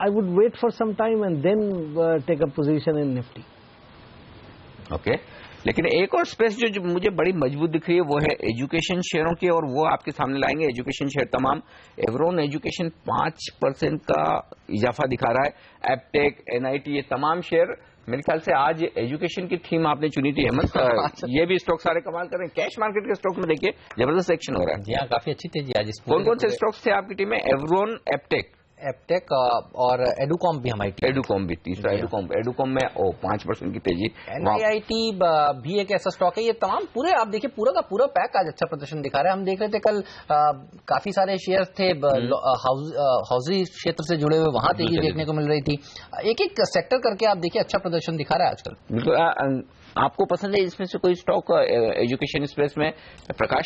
I would wait for some time and then take a position in Nifty. Okay, लेकिन एक और स्पेस जो मुझे बड़ी मजबूत दिख रही है वो है एजुकेशन शेयरों की, और वो आपके सामने लाएंगे। एजुकेशन शेयर तमाम, एवरॉन एजुकेशन 5% का इजाफा दिखा रहा है। एप्टेक, NIT, ये तमाम शेयर मेरे ख्याल से आज एजुकेशन की थीम आपने चुनी थी हेमंत। ये भी स्टॉक सारे कमाल कर रहे हैं। कैश मार्केट के स्टॉक में देखिए जबरदस्त एक्शन हो रहा है। जी हाँ, काफी अच्छी तेजी आज। कौन कौन से स्टॉक्स थे आपकी टीम में? एवरॉन, एप्टेक और एडुकॉम भी हमारी टीम। एडुकॉम भी तीसरा, एडुकॉम में 5% की तेजी। NIIT भी एक ऐसा स्टॉक है। ये तमाम पूरे आप देखिए पूरा का पूरा पैक आज अच्छा प्रदर्शन दिखा रहा है। हम देख रहे थे कल काफी सारे शेयर थे हाउसिंग क्षेत्र से जुड़े हुए, वहां तेजी देखने को मिल रही थी। एक एक सेक्टर करके आप देखिए अच्छा प्रदर्शन दिखा रहा है आजकल। बिल्कुल। आपको पसंद है इसमें से कोई स्टॉक एजुकेशन स्पेस में प्रकाश?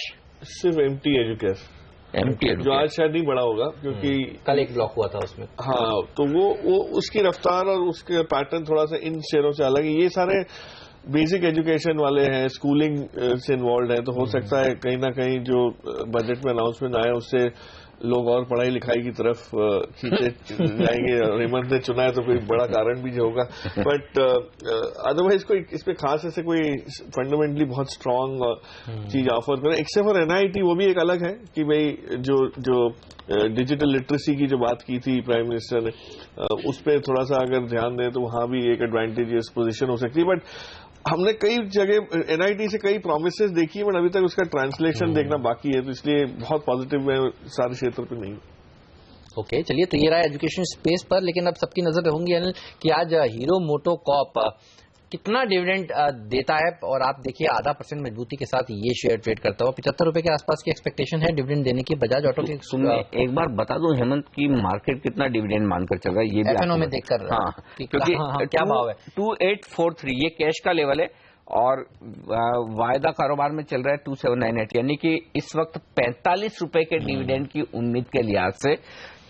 सिर्फ MT एजुकेशन जो आज शायद नहीं बड़ा होगा, क्योंकि कल एक ब्लॉक हुआ था उसमें। हाँ, तो वो उसकी रफ्तार और उसके पैटर्न थोड़ा सा इन शेयरों से अलग है। ये सारे बेसिक एजुकेशन वाले हैं, स्कूलिंग से इन्वॉल्व है, तो हो सकता है कहीं ना कहीं जो बजट में अनाउंसमेंट आए उससे लोग और पढ़ाई लिखाई की तरफ खींचे जाएंगे। हेमंत ने चुना है तो कोई बड़ा कारण भी होगा, बट अदरवाइज कोई इसमें खास ऐसे कोई फंडामेंटली बहुत स्ट्रांग चीज ऑफर करें, एक्सेप्ट फॉर NIT। वो भी एक अलग है कि भाई जो डिजिटल लिटरेसी की जो बात की थी प्राइम मिनिस्टर ने, उस पर थोड़ा सा अगर ध्यान दें तो वहां भी एक एडवांटेजियस पोजीशन हो सकती है। बट हमने कई जगह NIT से कई प्रोमिसेस देखी, बट अभी तक उसका ट्रांसलेशन देखना बाकी है, तो इसलिए बहुत पॉजिटिव मैं सारे क्षेत्र पे नहीं। ओके, चलिए, तो ये रहा एजुकेशन स्पेस पर। लेकिन अब सबकी नजर होंगी अनिल कि आज हीरो मोटोकॉर्प कितना डिविडेंड देता है, और आप देखिए 0.5% मजबूती के साथ ये शेयर ट्रेड करता हुआ 75 रुपए के आसपास की एक्सपेक्टेशन है डिविडेंड देने की बजाज ऑटो की। एक बार बता दूं हेमंत की मार्केट कितना डिविडेंड मानकर चल रहा है, ये भी एफएनओ में देखकर क्योंकि क्या भाव है 2843 ये कैश का लेवल है और वायदा कारोबार में चल रहा है 2798, यानी कि इस वक्त 45 रुपए के डिविडेंड की उम्मीद के लिहाज से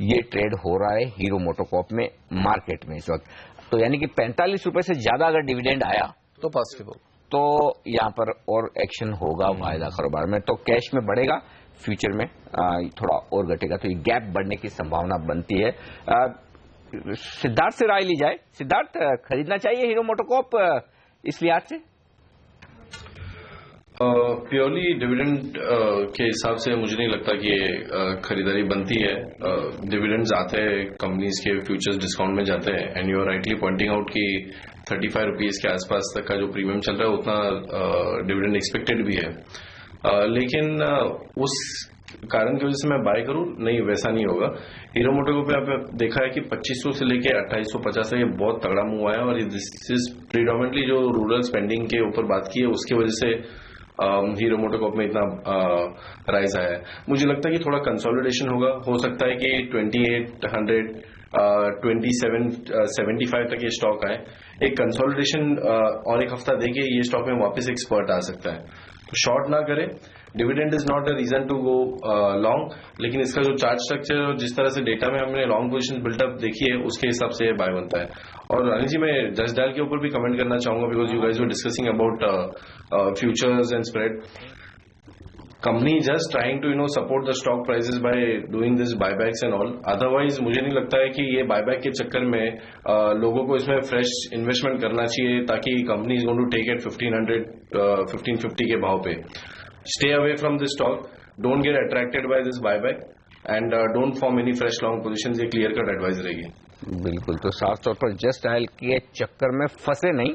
ये ट्रेड हो रहा है हीरो मोटोकॉर्प में मार्केट में इस वक्त। तो यानी कि 45 रुपए से ज्यादा अगर डिविडेंड आया तो पॉजिटिव हो, तो यहाँ पर और एक्शन होगा वायदा कारोबार में, तो कैश में बढ़ेगा, फ्यूचर में थोड़ा और घटेगा, तो ये गैप बढ़ने की संभावना बनती है। सिद्धार्थ से राय ली जाए, सिद्धार्थ खरीदना चाहिए हीरो मोटोकॉर्प इस लिहाज से? प्योरली डिविडेंड के हिसाब से मुझे नहीं लगता कि ये खरीदारी बनती है। डिविडेंड्स आते हैं कंपनीज के, फ्यूचर्स डिस्काउंट में जाते हैं, and you are rightly pointing out कि 35 रुपीज के आसपास तक का जो प्रीमियम चल रहा है उतना डिविडेंड एक्सपेक्टेड भी है, लेकिन उस कारण की वजह से मैं बाय करूं, नहीं, वैसा नहीं होगा। हीरो मोटोकॉर्प पे आप देखा है कि 2500 से लेके 2850 है, ये बहुत तगड़ा मूव आया, और दिस इज प्रीडोमिनेटली जो रूरल स्पेंडिंग के ऊपर बात की है उसकी वजह से हीरो मोटोकॉर्प में इतना राइज आया है। मुझे लगता है कि थोड़ा कंसोलिडेशन होगा, हो सकता है कि 2800 2775 तक ये स्टॉक आए, एक कंसोलिडेशन और एक हफ्ता देके ये स्टॉक में वापस एक स्पर्ट आ सकता है। शॉर्ट ना करें, dividend is not a reason to go long, लेकिन इसका जो चार्ट स्ट्रक्चर और जिस तरह से डेटा में हमने लॉन्ग पोजीशन बिल्टअप देखी है उसके हिसाब से ये बाय बनता है। और अनिल जी, मैं जस्ट डायल के ऊपर भी कमेंट करना चाहूंगा, because you guys were discussing about futures and spread. Company just trying to support the stock prices by doing this buybacks and all. Otherwise मुझे नहीं लगता है कि ये बायबैक के चक्कर में लोगों को इसमें फ्रेश इन्वेस्टमेंट करना चाहिए, ताकि company is going to take it 1550 के भाव पे। Stay away from this stock, don't get attracted by this buyback and don't form any fresh long positions. ये क्लियर कट एडवाइस रहेगी। बिल्कुल, तो साफ तौर पर जस्ट डायल के चक्कर में फंसे नहीं,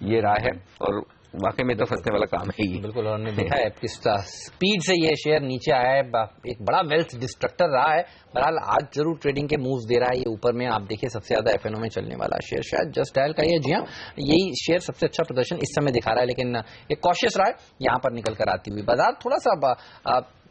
ये राह है, और वाकई में तो फंसने वाला काम है ये। बिल्कुल, और हमने देखा है किस स्पीड से ये शेयर नीचे आया है, एक बड़ा वेल्थ डिस्ट्रक्टर रहा है। बहरहाल आज जरूर ट्रेडिंग के मूव्स दे रहा है ये ऊपर में। आप देखिए सबसे ज्यादा एफएनओ में चलने वाला शेयर शायद जस्ट डायल का ही है। जी हाँ, यही शेयर सबसे अच्छा प्रदर्शन इस समय दिखा रहा है, लेकिन एक कॉशियस रहा है यहाँ पर निकल कर आती हुई। बाजार थोड़ा सा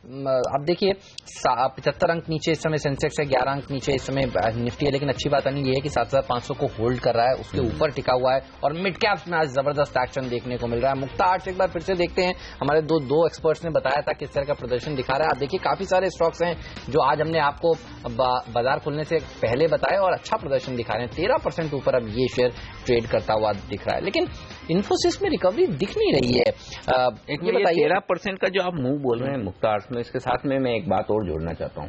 आप देखिए 75 अंक नीचे इस समय सेंसेक्स है, 11 अंक नीचे इस समय निफ्टी है, लेकिन अच्छी बात नहीं ये है कि 7500 को होल्ड कर रहा है, उसके ऊपर टिका हुआ है, और मिड कैप्स में आज जबरदस्त एक्शन देखने को मिल रहा है। मुक्ता आर्ट्स एक बार फिर से देखते हैं, हमारे दो एक्सपर्ट्स ने बताया था किस तरह का प्रदर्शन दिखा रहा है। आप देखिए काफी सारे स्टॉक्स हैं जो आज हमने आपको बाजार खुलने से पहले बताया और अच्छा प्रदर्शन दिखा रहे हैं। 13% ऊपर अब ये शेयर ट्रेड करता हुआ दिख रहा है, लेकिन इन्फोसिस में रिकवरी दिख नहीं रही है। ये बताइए 13% का जो आप मूव बोल रहे हैं मुक्ता आर्ट्स में, इसके साथ में मैं एक बात और जोड़ना चाहता हूं।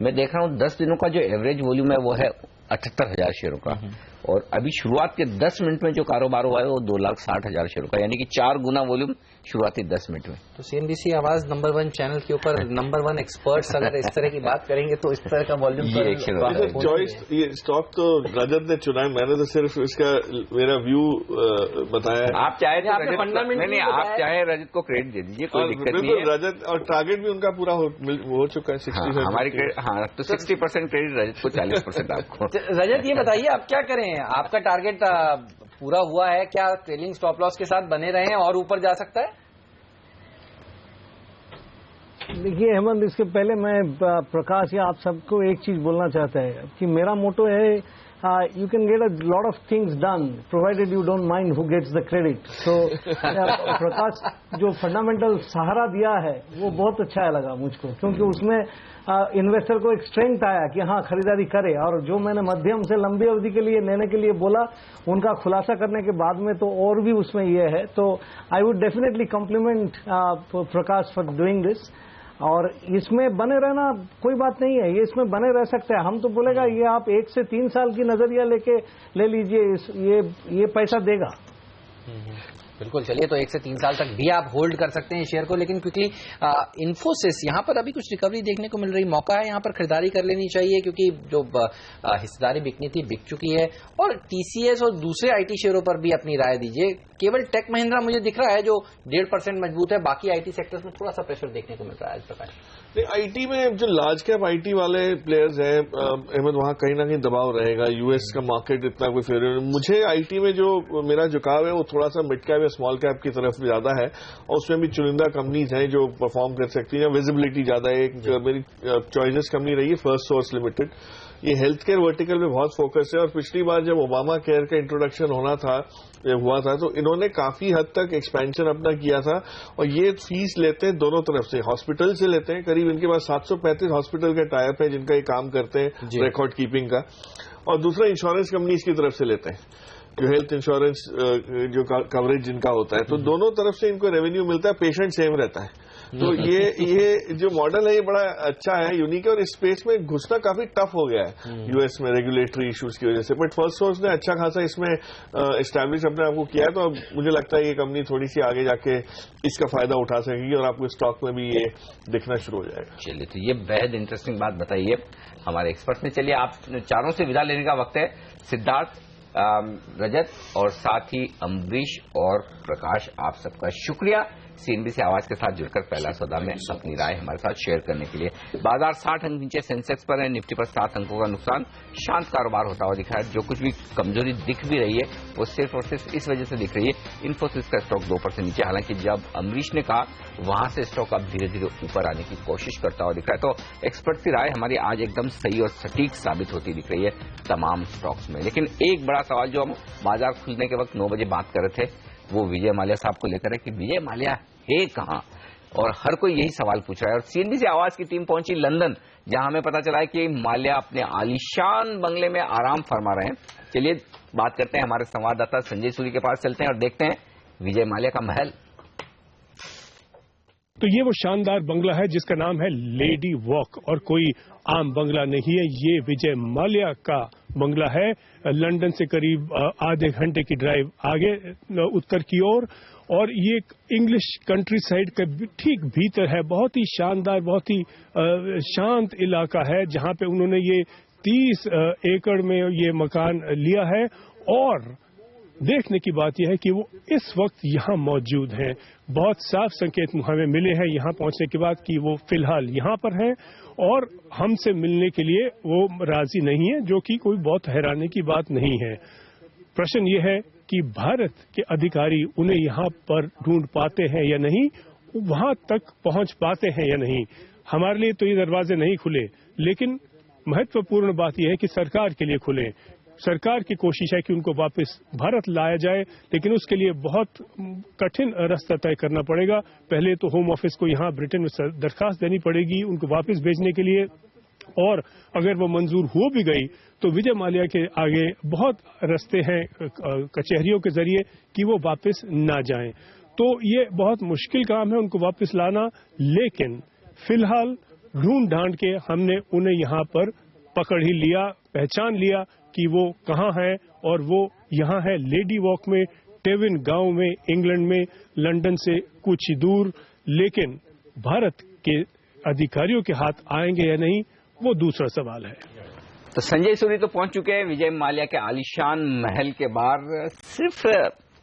मैं देख रहा हूं 10 दिनों का जो एवरेज वॉल्यूम है वो है 78,000 शेयरों का, और अभी शुरुआत के 10 मिनट में जो कारोबार हुआ है वो 2,60,000 शेयरों का, यानी कि 4 गुना वॉल्यूम शुरुआती 10 मिनट में। तो सीएनबीसी आवाज नंबर 1 चैनल के ऊपर नंबर 1 एक्सपर्ट्स अगर इस तरह की बात करेंगे तो इस तरह का वॉल्यूम चॉइस ये स्टॉक तो रजत ने चुना है, मैंने तो सिर्फ इसका मेरा व्यू बताया है। आप चाहे तो नहीं, आप चाहे रजत को क्रेडिट दे दीजिए, कोई दिक्कत नहीं है। रजत और टारगेट भी उनका पूरा हो चुका है 60%। हमारी तो 60% क्रेडिट रजत को, 40% आपको। रजत ये बताइए आप क्या करें, आपका टारगेट पूरा हुआ है क्या? ट्रेलिंग स्टॉप लॉस के साथ बने रहे हैं और ऊपर जा सकता है? देखिए हेमंत, इसके पहले मैं प्रकाश या आप सबको एक चीज बोलना चाहता है कि मेरा मोटो है you can get a lot of things done provided you don't mind who gets the credit. So प्रकाश जो फंडामेंटल सहारा दिया है वो बहुत अच्छा लगा मुझको, क्योंकि उसमें इन्वेस्टर को एक स्ट्रेंथ आया कि हाँ खरीदारी करे, और जो मैंने मध्यम से लंबी अवधि के लिए लेने के लिए बोला उनका खुलासा करने के बाद में तो और भी उसमें ये है। तो I would definitely compliment Prakash for doing this, और इसमें बने रहना कोई बात नहीं है, ये इसमें बने रह सकते हैं। हम तो बोलेगा ये आप 1 से 3 साल की नजरिया लेके ले लीजिए, ये पैसा देगा। बिल्कुल, चलिए तो 1 से 3 साल तक भी आप होल्ड कर सकते हैं शेयर को। लेकिन क्विकली इन्फोसिस यहाँ पर अभी कुछ रिकवरी देखने को मिल रही, मौका है यहाँ पर खरीदारी कर लेनी चाहिए क्योंकि जो हिस्सेदारी बिकनी थी बिक चुकी है। और टीसीएस और दूसरे आईटी शेयरों पर भी अपनी राय दीजिए। केवल टेक महिंद्रा मुझे दिख रहा है जो 1.5% मजबूत है, बाकी आईटी सेक्टर्स में थोड़ा सा प्रेशर देखने को मिल रहा है आज प्रकाश। आईटी में जो लार्ज कैप आईटी वाले प्लेयर्स हैं अहमद, वहां कहीं ना कहीं दबाव रहेगा। यूएस का मार्केट इतना कोई फेवरेट, मुझे आईटी में जो मेरा झुकाव है वो थोड़ा सा मिड कैप या स्मॉल कैप की तरफ ज्यादा है, और उसमें भी चुनिंदा कंपनीज हैं जो परफॉर्म कर सकती हैं, विजिबिलिटी ज्यादा है। एक मेरी चॉइसेस कंपनी रही है फर्स्ट सोर्स लिमिटेड, ये हेल्थ केयर वर्टिकल में बहुत फोकस है। और पिछली बार जब ओबामा केयर का इंट्रोडक्शन हुआ था तो इन्होंने काफी हद तक एक्सपेंशन अपना किया था, और ये फीस लेते हैं दोनों तरफ से, हॉस्पिटल से लेते हैं, करीब इनके पास 735 हॉस्पिटल का टाइप है जिनका ये काम करते हैं रिकॉर्ड कीपिंग का, और दूसरा इंश्योरेंस कंपनीज की तरफ से लेते हैं जो हेल्थ इंश्योरेंस जो कवरेज जिनका होता है, तो दोनों तरफ से इनको रेवेन्यू मिलता है, पेशेंट सेम रहता है। तो ये जो मॉडल है ये बड़ा अच्छा है, यूनिक है, और इस स्पेस में घुसना काफी टफ हो गया है यूएस में रेगुलेटरी इश्यूज की वजह से। बट फर्स्ट सोर्स ने अच्छा खासा इसमें एस्टैब्लिश अपने आप को किया है, तो अब मुझे लगता है ये कंपनी थोड़ी सी आगे जाके इसका फायदा उठा सकेगी और आपको स्टॉक में भी ये दिखना शुरू हो जाएगा। चलिए, तो ये बेहद इंटरेस्टिंग बात बताइए हमारे एक्सपर्ट ने। चलिए, आप चारों से विदा लेने का वक्त है। सिद्धार्थ, रजत और साथ ही अम्बरीश और प्रकाश, आप सबका शुक्रिया सीएनबीसी आवाज के साथ जुड़कर पहला सौदा में अपनी राय हमारे साथ शेयर करने के लिए। बाजार 60 अंक नीचे सेंसेक्स पर है, निफ्टी पर 7 अंकों का नुकसान। शांत कारोबार होता हुआ दिखा है। जो कुछ भी कमजोरी दिख भी रही है वो सिर्फ और सिर्फ इस वजह से दिख रही है, इन्फोसिस का स्टॉक 2% नीचे। हालांकि जब अम्बरीश ने कहा वहां से स्टॉक अब धीरे धीरे ऊपर आने की कोशिश करता हुआ दिख रहा है। तो एक्सपर्ट की राय हमारी आज एकदम सही और सटीक साबित होती दिख रही है तमाम स्टॉक्स में। लेकिन एक बड़ा सवाल जो हम बाजार खुलने के वक्त 9 बजे बात कर रहे थे वो विजय माल्या साहब को लेकर है कि विजय माल्या है कहां, और हर कोई यही सवाल पूछ रहा है। और सीएनबीसी आवाज की टीम पहुंची लंदन, जहां हमें पता चला है कि माल्या अपने आलीशान बंगले में आराम फरमा रहे हैं। चलिए बात करते हैं, हमारे संवाददाता संजय सूरी के पास चलते हैं और देखते हैं विजय माल्या का महल। तो ये वो शानदार बंगला है जिसका नाम है लेडी वॉक, और कोई आम बंगला नहीं है, ये विजय माल्या का बंगला है। लंदन से करीब आधे घंटे की ड्राइव आगे उत्तर की ओर, और ये इंग्लिश कंट्री साइड का ठीक भीतर है। बहुत ही शानदार, बहुत ही शांत इलाका है जहां पे उन्होंने ये 30 एकड़ में ये मकान लिया है। और देखने की बात यह है कि वो इस वक्त यहाँ मौजूद हैं। बहुत साफ संकेत हमें मिले हैं यहाँ पहुंचने के बाद कि वो फिलहाल यहाँ पर हैं और हमसे मिलने के लिए वो राजी नहीं है, जो कि कोई बहुत हैरानी की बात नहीं है। प्रश्न ये है कि भारत के अधिकारी उन्हें यहाँ पर ढूंढ पाते हैं या नहीं, वहां तक पहुंच पाते हैं या नहीं। हमारे लिए तो ये दरवाजे नहीं खुले, लेकिन महत्वपूर्ण बात यह है कि सरकार के लिए खुले। सरकार की कोशिश है कि उनको वापस भारत लाया जाए, लेकिन उसके लिए बहुत कठिन रास्ता तय करना पड़ेगा। पहले तो होम ऑफिस को यहाँ ब्रिटेन में दरखास्त देनी पड़ेगी उनको वापस भेजने के लिए, और अगर वो मंजूर हो भी गई तो विजय माल्या के आगे बहुत रास्ते हैं कचहरियों के जरिए कि वो वापस ना जाएं। तो ये बहुत मुश्किल काम है उनको वापस लाना, लेकिन फिलहाल ढूंढ ढांड के हमने उन्हें यहाँ पर पकड़ ही लिया, पहचान लिया कि वो कहाँ है, और वो यहाँ है लेडी वॉक में, टेविन गांव में, इंग्लैंड में, लंदन से कुछ ही दूर। लेकिन भारत के अधिकारियों के हाथ आएंगे या नहीं, वो दूसरा सवाल है। तो संजय सूरी तो पहुंच चुके हैं विजय माल्या के आलीशान महल के बाहर। सिर्फ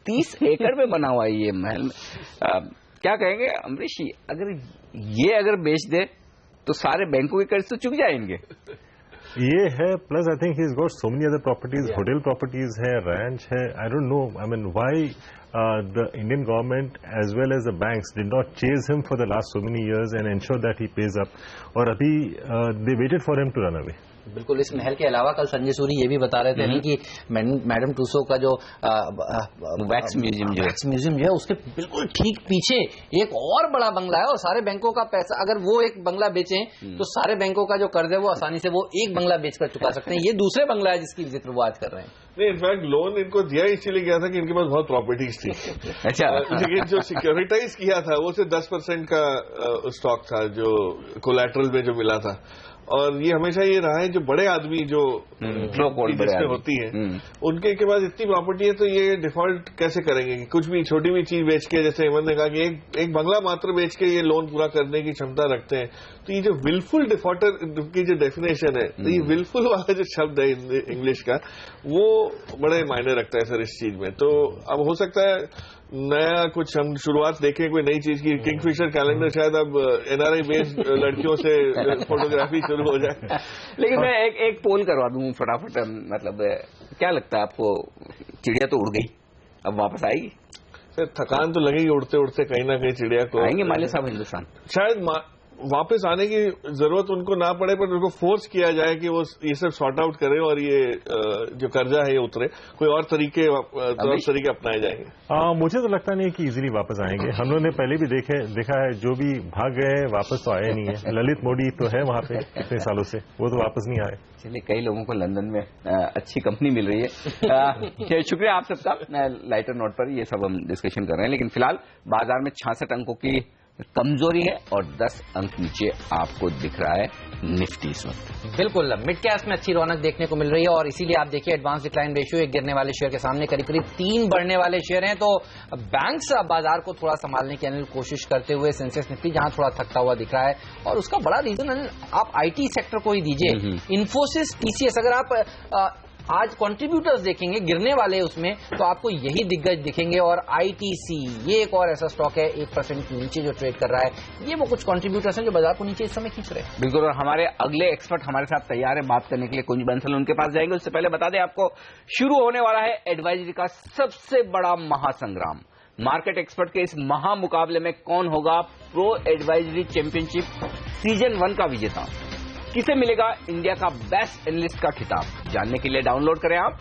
30 एकड़ में बना हुआ है ये महल। क्या कहेंगे अमरीश, अगर बेच दे तो सारे बैंकों के कर्ज तो चुक जाएंगे। ये है, plus I think he is got so many other properties, hotel properties है, रैंच है। I don't know, I mean why the Indian government as well as the banks did not chase him for the last so many years and ensure that he pays up, और अभी they waited for him to run away. बिल्कुल। इस महल के अलावा कल संजय सूरी ये भी बता रहे थे नहीं कि मैडम टूसो का जो वैक्स म्यूजियम जो है उसके बिल्कुल ठीक पीछे एक और बड़ा बंगला है, और सारे बैंकों का पैसा, अगर वो एक बंगला बेचें तो सारे बैंकों का जो कर्ज है वो आसानी से वो एक बंगला बेचकर चुका सकते हैं। ये दूसरे बंगला है जिसकी जिक्र वो आज कर रहे हैं। नहीं, इनफैक्ट लोन इनको दिया इसलिए गया था कि इनके पास बहुत प्रॉपर्टीज थी। अच्छा। लेकिन जो सिक्योरिटाइज किया था वो सिर्फ 10% का स्टॉक था जो कोलैटरल में जो मिला था, और ये हमेशा ये रहा है जो बड़े आदमी जो जिसमें होती है उनके के पास इतनी प्रॉपर्टी है, तो ये डिफॉल्ट कैसे करेंगे कि कुछ भी छोटी भी चीज बेच के, जैसे हेमंत ने कहा कि एक बंगला मात्र बेच के ये लोन पूरा करने की क्षमता रखते हैं। तो ये जो विलफुल डिफॉल्टर की जो डेफिनेशन है, तो ये विलफुल वाला जो शब्द है इंग्लिश का, वो बड़े मायने रखता है सर इस चीज में। तो अब हो सकता है नया कुछ हम शुरुआत देखें कोई नई चीज की, किंगफिशर कैलेंडर शायद अब एनआरआई बेस्ड लड़कियों से फोटोग्राफी शुरू हो जाए। लेकिन मैं एक पोल करवा दूं फटाफट, मतलब क्या लगता है आपको, चिड़िया तो उड़ गई, अब वापस आएगी? सर थकान तो लगेगी उड़ते उड़ते, कहीं ना कहीं चिड़िया को आएंगे मालिया साहब हिंदुस्तान, शायद वापस आने की जरूरत उनको ना पड़े, पर उनको फोर्स किया जाए कि वो ये सब सॉर्ट आउट करे और ये जो कर्जा है ये उतरे, कोई और तरीके अपनाए जाएंगे। मुझे तो लगता नहीं कि इजीली वापस आएंगे। हम लोगों ने पहले भी देखा है, जो भी भाग गए वापस तो आए नहीं है। ललित मोदी तो है वहां पे इतने सालों से, वो तो वापस नहीं आए। चलिए, कई लोगों को लंदन में अच्छी कंपनी मिल रही है। शुक्रिया आप सबका। लाइटर नोट पर ये सब हम डिस्कशन कर रहे हैं, लेकिन फिलहाल बाजार में 66 अंकों की कमजोरी है और 10 अंक नीचे आपको दिख रहा है निफ्टी इस वक्त। बिल्कुल, मिड कैप में अच्छी रौनक देखने को मिल रही है और इसीलिए आप देखिए एडवांस डिक्लाइन रेशियो एक गिरने वाले शेयर के सामने करीब करीब 3 बढ़ने वाले शेयर हैं। तो बैंक्स बाजार को थोड़ा संभालने की कोशिश करते हुए सेंसेक्स निफ्टी जहां थोड़ा थकता हुआ दिख रहा है, और उसका बड़ा रीजन आप आईटी सेक्टर को ही दीजिए, इन्फोसिस, टीसीएस, अगर आप आज कंट्रीब्यूटर्स देखेंगे गिरने वाले उसमें, तो आपको यही दिग्गज दिखेंगे। और आईटीसी ये एक और ऐसा स्टॉक है 1% नीचे जो ट्रेड कर रहा है, ये वो कुछ कंट्रीब्यूटर्स हैं जो बाजार को नीचे इस समय खींच रहे हैं। बिल्कुल, और हमारे अगले एक्सपर्ट हमारे साथ तैयार है बात करने के लिए, कुंज बंसल, उनके पास जाएंगे। उससे पहले बता दें आपको, शुरू होने वाला है एडवाइजरी का सबसे बड़ा महासंग्राम। मार्केट एक्सपर्ट के इस महामुकाबले में कौन होगा प्रो एडवाइजरी चैंपियनशिप सीजन 1 का विजेता, किसे मिलेगा इंडिया का बेस्ट एनालिस्ट का खिताब, जानने के लिए डाउनलोड करें आप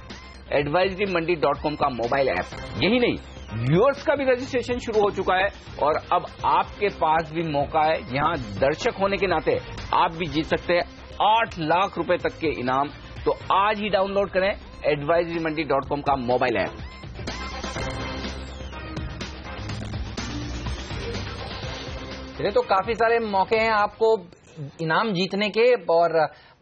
advisoryMandi.com का मोबाइल ऐप। यही नहीं, व्यूअर्स का भी रजिस्ट्रेशन शुरू हो चुका है और अब आपके पास भी मौका है, यहां दर्शक होने के नाते आप भी जीत सकते हैं 8 लाख रुपए तक के इनाम। तो आज ही डाउनलोड करें advisoryMandi.com का मोबाइल ऐप। चलिए, तो काफी सारे मौके हैं आपको इनाम जीतने के, और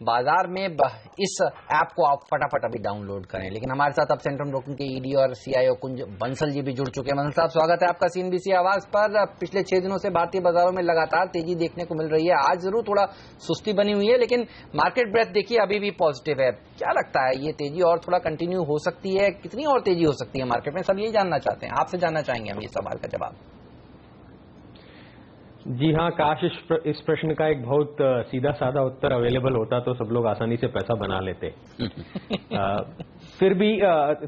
बाजार में इस ऐप को आप फटाफट अभी डाउनलोड करें। लेकिन हमारे साथ अब सेंट्रम ब्रोकिंग के ईडी और सीआईओ कुंज बंसल जी भी जुड़ चुके हैं। बंसल साहब, स्वागत है आपका सीएनबीसी आवाज पर। पिछले 6 दिनों से भारतीय बाजारों में लगातार तेजी देखने को मिल रही है। आज जरूर थोड़ा सुस्ती बनी हुई है, लेकिन मार्केट ब्रेथ देखिए अभी भी पॉजिटिव है। क्या लगता है, ये तेजी और थोड़ा कंटिन्यू हो सकती है? कितनी और तेजी हो सकती है मार्केट में? सब यही जानना चाहते हैं, आपसे जानना चाहेंगे हम ये सवाल का जवाब। जी हाँ, काश इस प्रश्न का एक बहुत सीधा साधा उत्तर अवेलेबल होता तो सब लोग आसानी से पैसा बना लेते। फिर भी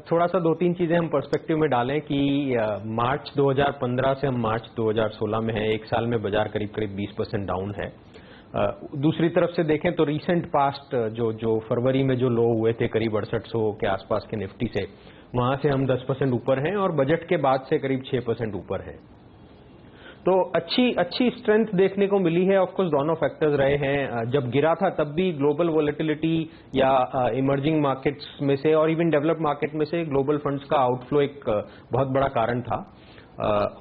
थोड़ा सा 2-3 चीजें हम पर्सपेक्टिव में डालें कि मार्च 2015 से हम मार्च 2016 में हैं, एक साल में बाजार करीब करीब 20% डाउन है। दूसरी तरफ से देखें तो रीसेंट पास्ट जो फरवरी में जो लो हुए थे करीब 6800 के आसपास के निफ्टी से, वहां से हम 10% ऊपर हैं और बजट के बाद से करीब 6% ऊपर हैं। तो अच्छी स्ट्रेंथ देखने को मिली है। ऑफ कोर्स दोनों फैक्टर्स रहे हैं। जब गिरा था तब भी ग्लोबल वोलेटिलिटी या इमर्जिंग मार्केट्स में से और इवन डेवलप्ड मार्केट में से ग्लोबल फंड्स का आउटफ्लो एक बहुत बड़ा कारण था,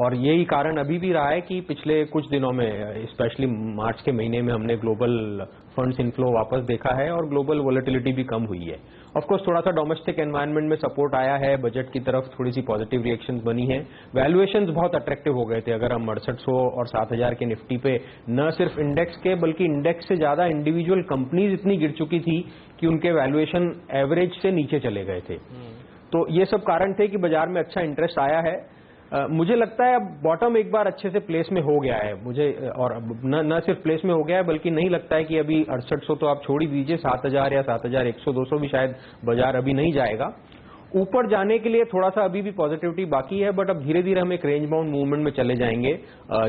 और यही कारण अभी भी रहा है कि पिछले कुछ दिनों में, स्पेशली मार्च के महीने में, हमने ग्लोबल फंड्स इनफ्लो वापस देखा है और ग्लोबल वोलेटिलिटी भी कम हुई है। ऑफ कोर्स थोड़ा सा डोमेस्टिक एनवायरनमेंट में सपोर्ट आया है, बजट की तरफ थोड़ी सी पॉजिटिव रिएक्शंस बनी है, वैल्यूएशंस बहुत अट्रैक्टिव हो गए थे। अगर हम 6800 और 7000 के निफ्टी पे न सिर्फ इंडेक्स के बल्कि इंडेक्स से ज्यादा इंडिविजुअल कंपनीज इतनी गिर चुकी थी कि उनके वैल्यूएशन एवरेज से नीचे चले गए थे। तो ये सब कारण थे कि बाजार में अच्छा इंटरेस्ट आया है। मुझे लगता है अब बॉटम एक बार अच्छे से प्लेस में हो गया है मुझे, और न सिर्फ प्लेस में हो गया है बल्कि नहीं लगता है कि अभी 6800 तो आप छोड़ ही दीजिए, 7000 या 7100-200 भी शायद बाजार अभी नहीं जाएगा। ऊपर जाने के लिए थोड़ा सा अभी भी पॉजिटिविटी बाकी है, बट अब धीरे धीरे हम एक रेंज बाउंड मूवमेंट में चले जाएंगे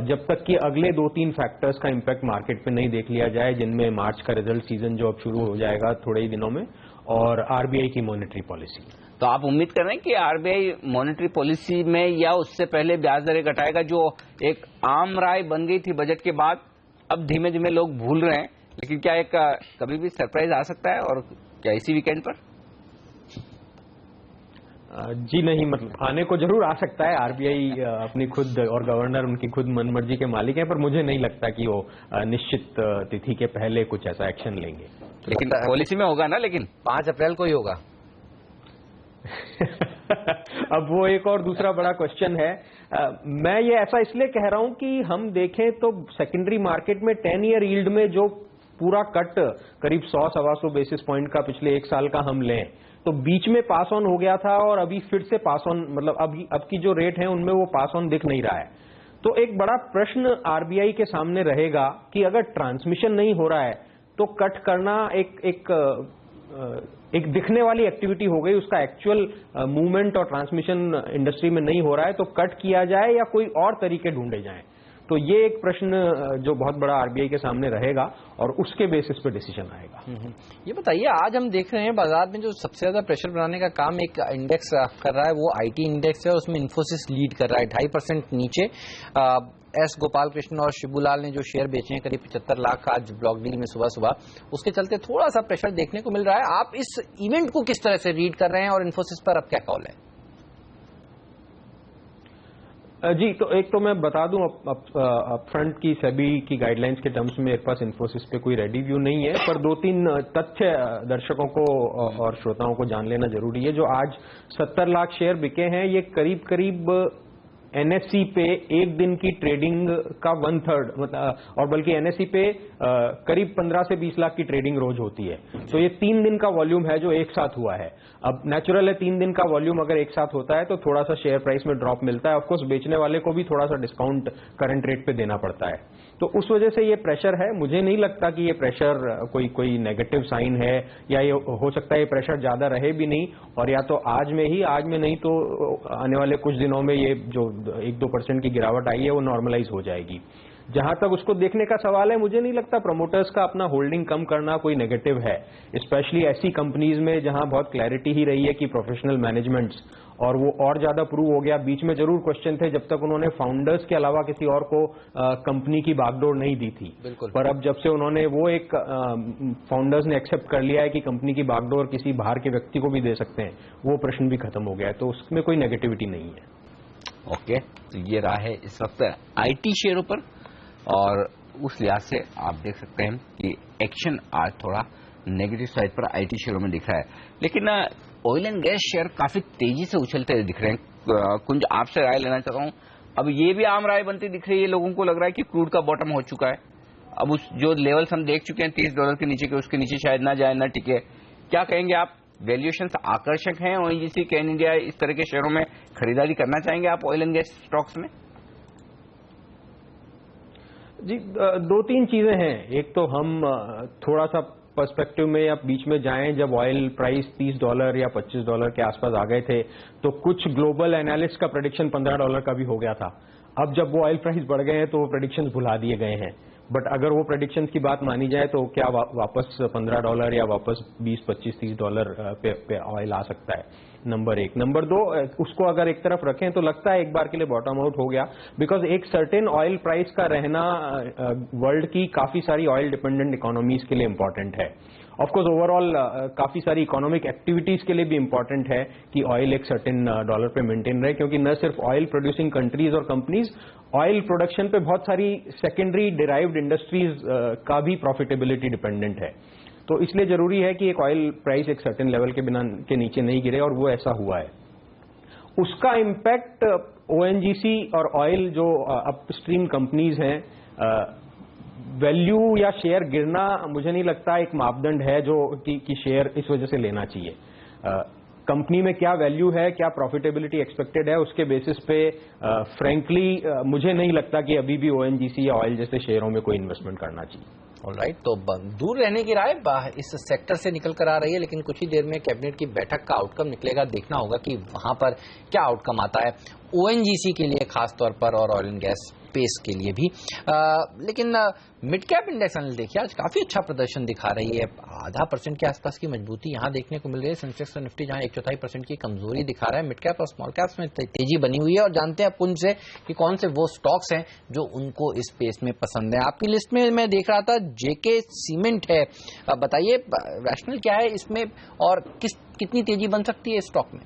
जब तक कि अगले 2-3 फैक्टर्स का इंपैक्ट मार्केट पे नहीं देख लिया जाए, जिनमें मार्च का रिजल्ट सीजन जो अब शुरू हो जाएगा थोड़े ही दिनों में, और आरबीआई की मॉनेटरी पॉलिसी। तो आप उम्मीद कर रहे हैं कि आरबीआई मॉनेटरी पॉलिसी में या उससे पहले ब्याज दरें घटाएगा, जो एक आम राय बन गई थी बजट के बाद, अब धीमे धीमे लोग भूल रहे हैं, लेकिन क्या एक कभी भी सरप्राइज आ सकता है, और क्या इसी वीकेंड पर? जी नहीं, मतलब आने को जरूर आ सकता है। आरबीआई अपनी खुद और गवर्नर उनकी खुद मनमर्जी के मालिक हैं, पर मुझे नहीं लगता कि वो निश्चित तिथि के पहले कुछ ऐसा एक्शन लेंगे। लेकिन पॉलिसी में होगा ना, लेकिन 5 अप्रैल को ही होगा। अब वो एक और दूसरा बड़ा क्वेश्चन है। मैं ये ऐसा इसलिए कह रहा हूं कि हम देखें तो सेकेंडरी मार्केट में 10 ईयर यील्ड में जो पूरा कट करीब 100-125 बेसिस पॉइंट का पिछले एक साल का हम लें तो बीच में पास ऑन हो गया था और अभी फिर से पास ऑन, मतलब अब की जो रेट है उनमें वो पास ऑन दिख नहीं रहा है। तो एक बड़ा प्रश्न आरबीआई के सामने रहेगा कि अगर ट्रांसमिशन नहीं हो रहा है तो कट करना एक दिखने वाली एक्टिविटी हो गई, उसका एक्चुअल मूवमेंट और ट्रांसमिशन इंडस्ट्री में नहीं हो रहा है तो कट किया जाए या कोई और तरीके ढूंढे जाएं। तो ये एक प्रश्न जो बहुत बड़ा आरबीआई के सामने रहेगा और उसके बेसिस पे डिसीजन आएगा। ये बताइए, आज हम देख रहे हैं बाजार में जो सबसे ज्यादा प्रेशर बनाने का काम एक इंडेक्स कर रहा है वो आईटी इंडेक्स है, उसमें इन्फोसिस लीड कर रहा है 2.5% नीचे। एस गोपाल कृष्ण और शिबूलाल ने जो शेयर बेचे हैं करीब 75 लाख आज ब्लॉक डील में सुबह, उसके चलते थोड़ा सा प्रेशर देखने को मिल रहा है। आप इस इवेंट को किस तरह से रीड कर रहे हैं और इन्फोसिस पर अब क्या कॉल है? जी, तो एक तो मैं बता दूं अपफ्रंट की सेबी की गाइडलाइंस के टर्म्स में मेरे पास इन्फोसिस पे कोई रेडी व्यू नहीं है, पर 2-3 तथ्य दर्शकों को और श्रोताओं को जान लेना जरूरी है। जो आज 70 लाख शेयर बिके हैं ये करीब करीब एनएससी पे एक दिन की ट्रेडिंग का 1/3 मतलब, और बल्कि एनएससी पे करीब 15 से 20 लाख की ट्रेडिंग रोज होती है। तो ये 3 दिन का वॉल्यूम है जो एक साथ हुआ है। अब नेचुरल है 3 दिन का वॉल्यूम अगर एक साथ होता है तो थोड़ा सा शेयर प्राइस में ड्रॉप मिलता है। ऑफकोर्स बेचने वाले को भी थोड़ा सा डिस्काउंट करंट रेट पे देना पड़ता है, तो उस वजह से ये प्रेशर है। मुझे नहीं लगता कि ये प्रेशर कोई नेगेटिव साइन है, या ये हो सकता है ये प्रेशर ज्यादा रहे भी नहीं, और या तो आज में नहीं तो आने वाले कुछ दिनों में ये जो 1-2% की गिरावट आई है वो नॉर्मलाइज हो जाएगी। जहां तक उसको देखने का सवाल है, मुझे नहीं लगता प्रमोटर्स का अपना होल्डिंग कम करना कोई नेगेटिव है, स्पेशली ऐसी कंपनीज में जहां बहुत क्लैरिटी ही रही है कि प्रोफेशनल मैनेजमेंट्स, और वो और ज्यादा प्रूव हो गया। बीच में जरूर क्वेश्चन थे जब तक उन्होंने फाउंडर्स के अलावा किसी और को कंपनी की बागडोर नहीं दी थी, पर अब जब से उन्होंने वो एक फाउंडर्स ने एक्सेप्ट कर लिया है कि कंपनी की बागडोर किसी बाहर के व्यक्ति को भी दे सकते हैं, वो प्रश्न भी खत्म हो गया है, तो उसमें कोई नेगेटिविटी नहीं है। ओके, तो ये रहा है इस वक्त आईटी शेयरों पर, और उस लिहाज से आप देख सकते हैं कि एक्शन आज थोड़ा नेगेटिव साइड पर आईटी शेयरों में दिख रहा है। लेकिन ऑयल एंड गैस शेयर काफी तेजी से उछलते दिख रहे हैं। कुंज, आपसे राय लेना चाहता हूं, अब ये भी आम राय बनती दिख रही है, लोगों को लग रहा है कि क्रूड का बॉटम हो चुका है। अब उस जो लेवल्स हम देख चुके हैं $30 के नीचे के, उसके नीचे शायद ना जाए ना टिके। क्या कहेंगे आप? वैल्यूएशंस आकर्षक हैं ओएनजीसी, कैन इंडिया, इस तरह के शेयरों में खरीदारी करना चाहेंगे आप ऑयल एंड गैस स्टॉक्स में? जी, 2-3 चीजें हैं। एक तो हम थोड़ा सा पर्सपेक्टिव में या बीच में जाएं, जब ऑयल प्राइस $30 या $25 के आसपास आ गए थे तो कुछ ग्लोबल एनालिस्ट का प्रेडिक्शन $15 का भी हो गया था। अब जब वो ऑयल प्राइस बढ़ गए हैं तो वो प्रेडिक्शंस भुला दिए गए हैं। बट अगर वो प्रेडिक्शंस की बात मानी जाए तो क्या वापस $15 या वापस $20, $25, $30 पे ऑयल आ सकता है, नंबर 1। नंबर 2, उसको अगर एक तरफ रखें तो लगता है एक बार के लिए बॉटम आउट हो गया, बिकॉज एक सर्टेन ऑयल प्राइस का रहना वर्ल्ड की काफी सारी ऑयल डिपेंडेंट इकोनॉमीज के लिए इंपॉर्टेंट है। ऑफकोर्स ओवरऑल काफी सारी इकोनॉमिक एक्टिविटीज के लिए भी इंपॉर्टेंट है कि ऑयल एक सर्टेन डॉलर पे मेंटेन रहे, क्योंकि न सिर्फ ऑयल प्रोड्यूसिंग कंट्रीज और कंपनीज, ऑयल प्रोडक्शन पे बहुत सारी सेकेंडरी डिराइव्ड इंडस्ट्रीज का भी प्रॉफिटेबिलिटी डिपेंडेंट है। तो इसलिए जरूरी है कि एक ऑयल प्राइस एक सर्टेन लेवल के नीचे नहीं गिरे, और वो ऐसा हुआ है। उसका इम्पैक्ट ओएनजीसी और ऑयल जो अपस्ट्रीम कंपनीज हैं, वैल्यू या शेयर गिरना मुझे नहीं लगता एक मापदंड है जो कि शेयर इस वजह से लेना चाहिए। कंपनी में क्या वैल्यू है, क्या प्रॉफिटेबिलिटी एक्सपेक्टेड है, उसके बेसिस पे फ्रैंकली मुझे नहीं लगता कि अभी भी ओएनजीसी या ऑयल जैसे शेयरों में कोई इन्वेस्टमेंट करना चाहिए। ऑलराइट, तो दूर रहने की राय इस सेक्टर से निकल कर आ रही है, लेकिन कुछ ही देर में कैबिनेट की बैठक का आउटकम निकलेगा। देखना होगा कि वहां पर क्या आउटकम आता है ओएनजीसी के लिए खास तौर पर, और ऑयल एंड गैस स्पेस के लिए भी। लेकिन मिड कैप इंडेक्स एनालिसिस देखिए आज काफी अच्छा प्रदर्शन दिखा रही है, 0.5% के आसपास की मजबूती यहां देखने को मिल रही है। सेंसेक्स और निफ्टी जहां 1/4% की कमजोरी दिखा रहा है, मिड कैप और स्मॉल कैप्स में तेजी बनी हुई है। और जानते हैं पुंज से कि कौन से वो स्टॉक्स हैं जो उनको इस स्पेस में पसंद है। आपकी लिस्ट में मैं देख रहा था जेके सीमेंट है, बताइए रैशनल क्या है इसमें और कितनी तेजी बन सकती है इस स्टॉक में?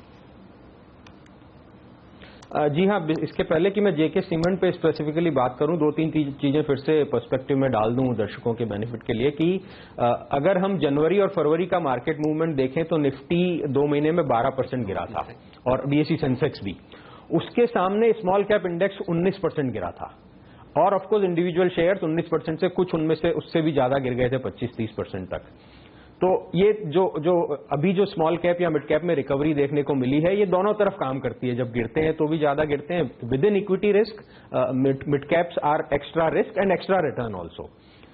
जी हाँ, इसके पहले कि मैं जेके सीमेंट पे स्पेसिफिकली बात करूं, 2-3 चीजें फिर से पर्सपेक्टिव में डाल दूं दर्शकों के बेनिफिट के लिए कि अगर हम जनवरी और फरवरी का मार्केट मूवमेंट देखें तो निफ्टी 2 महीने में 12% गिरा था और बीएसई सेंसेक्स भी। उसके सामने स्मॉल कैप इंडेक्स 19% गिरा था और ऑफकोर्स इंडिविजुअल शेयर्स 19% से कुछ उनमें से उससे भी ज्यादा गिर गए थे, 25-30% तक। तो ये जो अभी जो स्मॉल कैप या मिड कैप में रिकवरी देखने को मिली है, ये दोनों तरफ काम करती है। जब गिरते हैं तो भी ज्यादा गिरते हैं within equity risk, mid caps are extra risk and extra return also.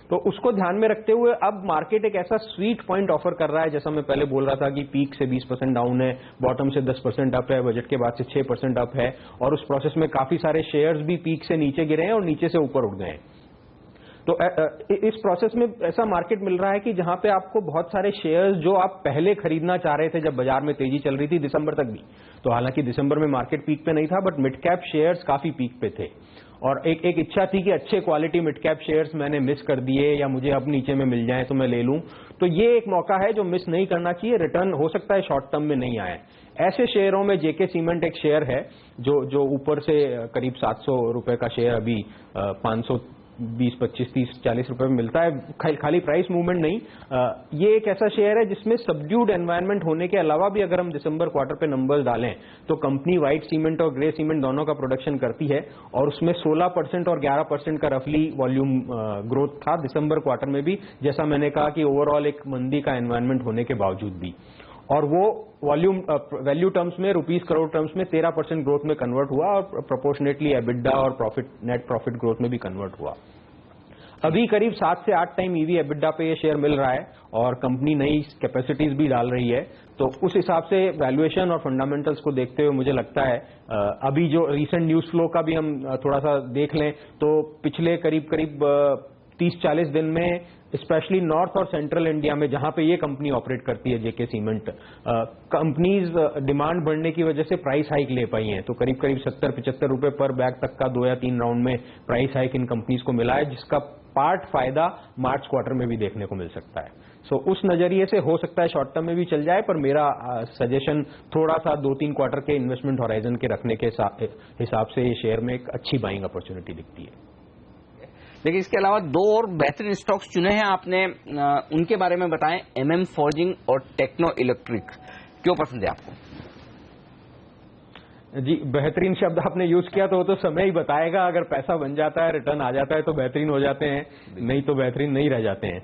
तो उसको ध्यान में रखते हुए अब मार्केट एक ऐसा स्वीट पॉइंट ऑफर कर रहा है, जैसा मैं पहले बोल रहा था कि पीक से 20% डाउन है, बॉटम से 10% अप है, बजट के बाद से 6% अप है और उस प्रोसेस में काफी सारे शेयर्स भी पीक से नीचे गिरे हैं और नीचे से ऊपर उठ गए हैं। तो इस प्रोसेस में ऐसा मार्केट मिल रहा है कि जहां पे आपको बहुत सारे शेयर्स जो आप पहले खरीदना चाह रहे थे जब बाजार में तेजी चल रही थी दिसंबर तक भी, तो हालांकि दिसंबर में मार्केट पीक पे नहीं था बट मिड कैप शेयर्स काफी पीक पे थे और एक इच्छा थी कि अच्छे क्वालिटी मिड कैप शेयर्स मैंने मिस कर दिए या मुझे अब नीचे में मिल जाए तो मैं ले लूं। तो ये एक मौका है जो मिस नहीं करना चाहिए। रिटर्न हो सकता है शॉर्ट टर्म में नहीं आए, ऐसे शेयरों में जेके सीमेंट एक शेयर है जो ऊपर से करीब 700 रुपए का शेयर अभी 520, 25, 30, 40 रुपए में मिलता है। खाली प्राइस मूवमेंट नहीं, ये एक ऐसा शेयर है जिसमें सबड्यूड एनवायरनमेंट होने के अलावा भी अगर हम दिसंबर क्वार्टर पे नंबर्स डालें तो कंपनी व्हाइट सीमेंट और ग्रे सीमेंट दोनों का प्रोडक्शन करती है और उसमें 16% और 11% का रफली वॉल्यूम ग्रोथ था दिसंबर क्वार्टर में भी, जैसा मैंने कहा कि ओवरऑल एक मंदी का एनवायरनमेंट होने के बावजूद भी। और वो वॉल्यूम वैल्यू टर्म्स में रुपीस करोड़ टर्म्स में 13% ग्रोथ में कन्वर्ट हुआ और प्रोपोर्शनेटली एबिडा और प्रॉफिट नेट प्रॉफिट ग्रोथ में भी कन्वर्ट हुआ। अभी करीब 7 से 8 टाइम ईवी एबिडा पे ये शेयर मिल रहा है और कंपनी नई कैपेसिटीज भी डाल रही है। तो उस हिसाब से वैल्यूएशन और फंडामेंटल्स को देखते हुए मुझे लगता है अभी जो रीसेंट न्यूज फ्लो का भी हम थोड़ा सा देख लें तो पिछले करीब 30-40 दिन में स्पेशली नॉर्थ और सेंट्रल इंडिया में जहां पे ये कंपनी ऑपरेट करती है जेके सीमेंट, कंपनीज डिमांड बढ़ने की वजह से प्राइस हाइक ले पाई हैं। तो करीब 70-75 रुपए पर बैग तक का 2 या 3 राउंड में प्राइस हाइक इन कंपनीज को मिला है, जिसका पार्ट फायदा मार्च क्वार्टर में भी देखने को मिल सकता है। सो उस नजरिए से हो सकता है शॉर्ट टर्म में भी चल जाए, पर मेरा सजेशन थोड़ा सा 2-3 क्वार्टर के इन्वेस्टमेंट होराइजन के रखने के हिसाब से ये शेयर में एक अच्छी बाइंग अपॉर्चुनिटी दिखती है। लेकिन इसके अलावा 2 और बेहतरीन स्टॉक्स चुने हैं आपने, उनके बारे में बताएं। MM फोर्जिंग और टेक्नो इलेक्ट्रिक, क्यों पसंद है आपको? जी, बेहतरीन शब्द आपने यूज किया तो वो तो समय ही बताएगा। अगर पैसा बन जाता है, रिटर्न आ जाता है तो बेहतरीन हो जाते हैं, नहीं तो बेहतरीन नहीं रह जाते हैं।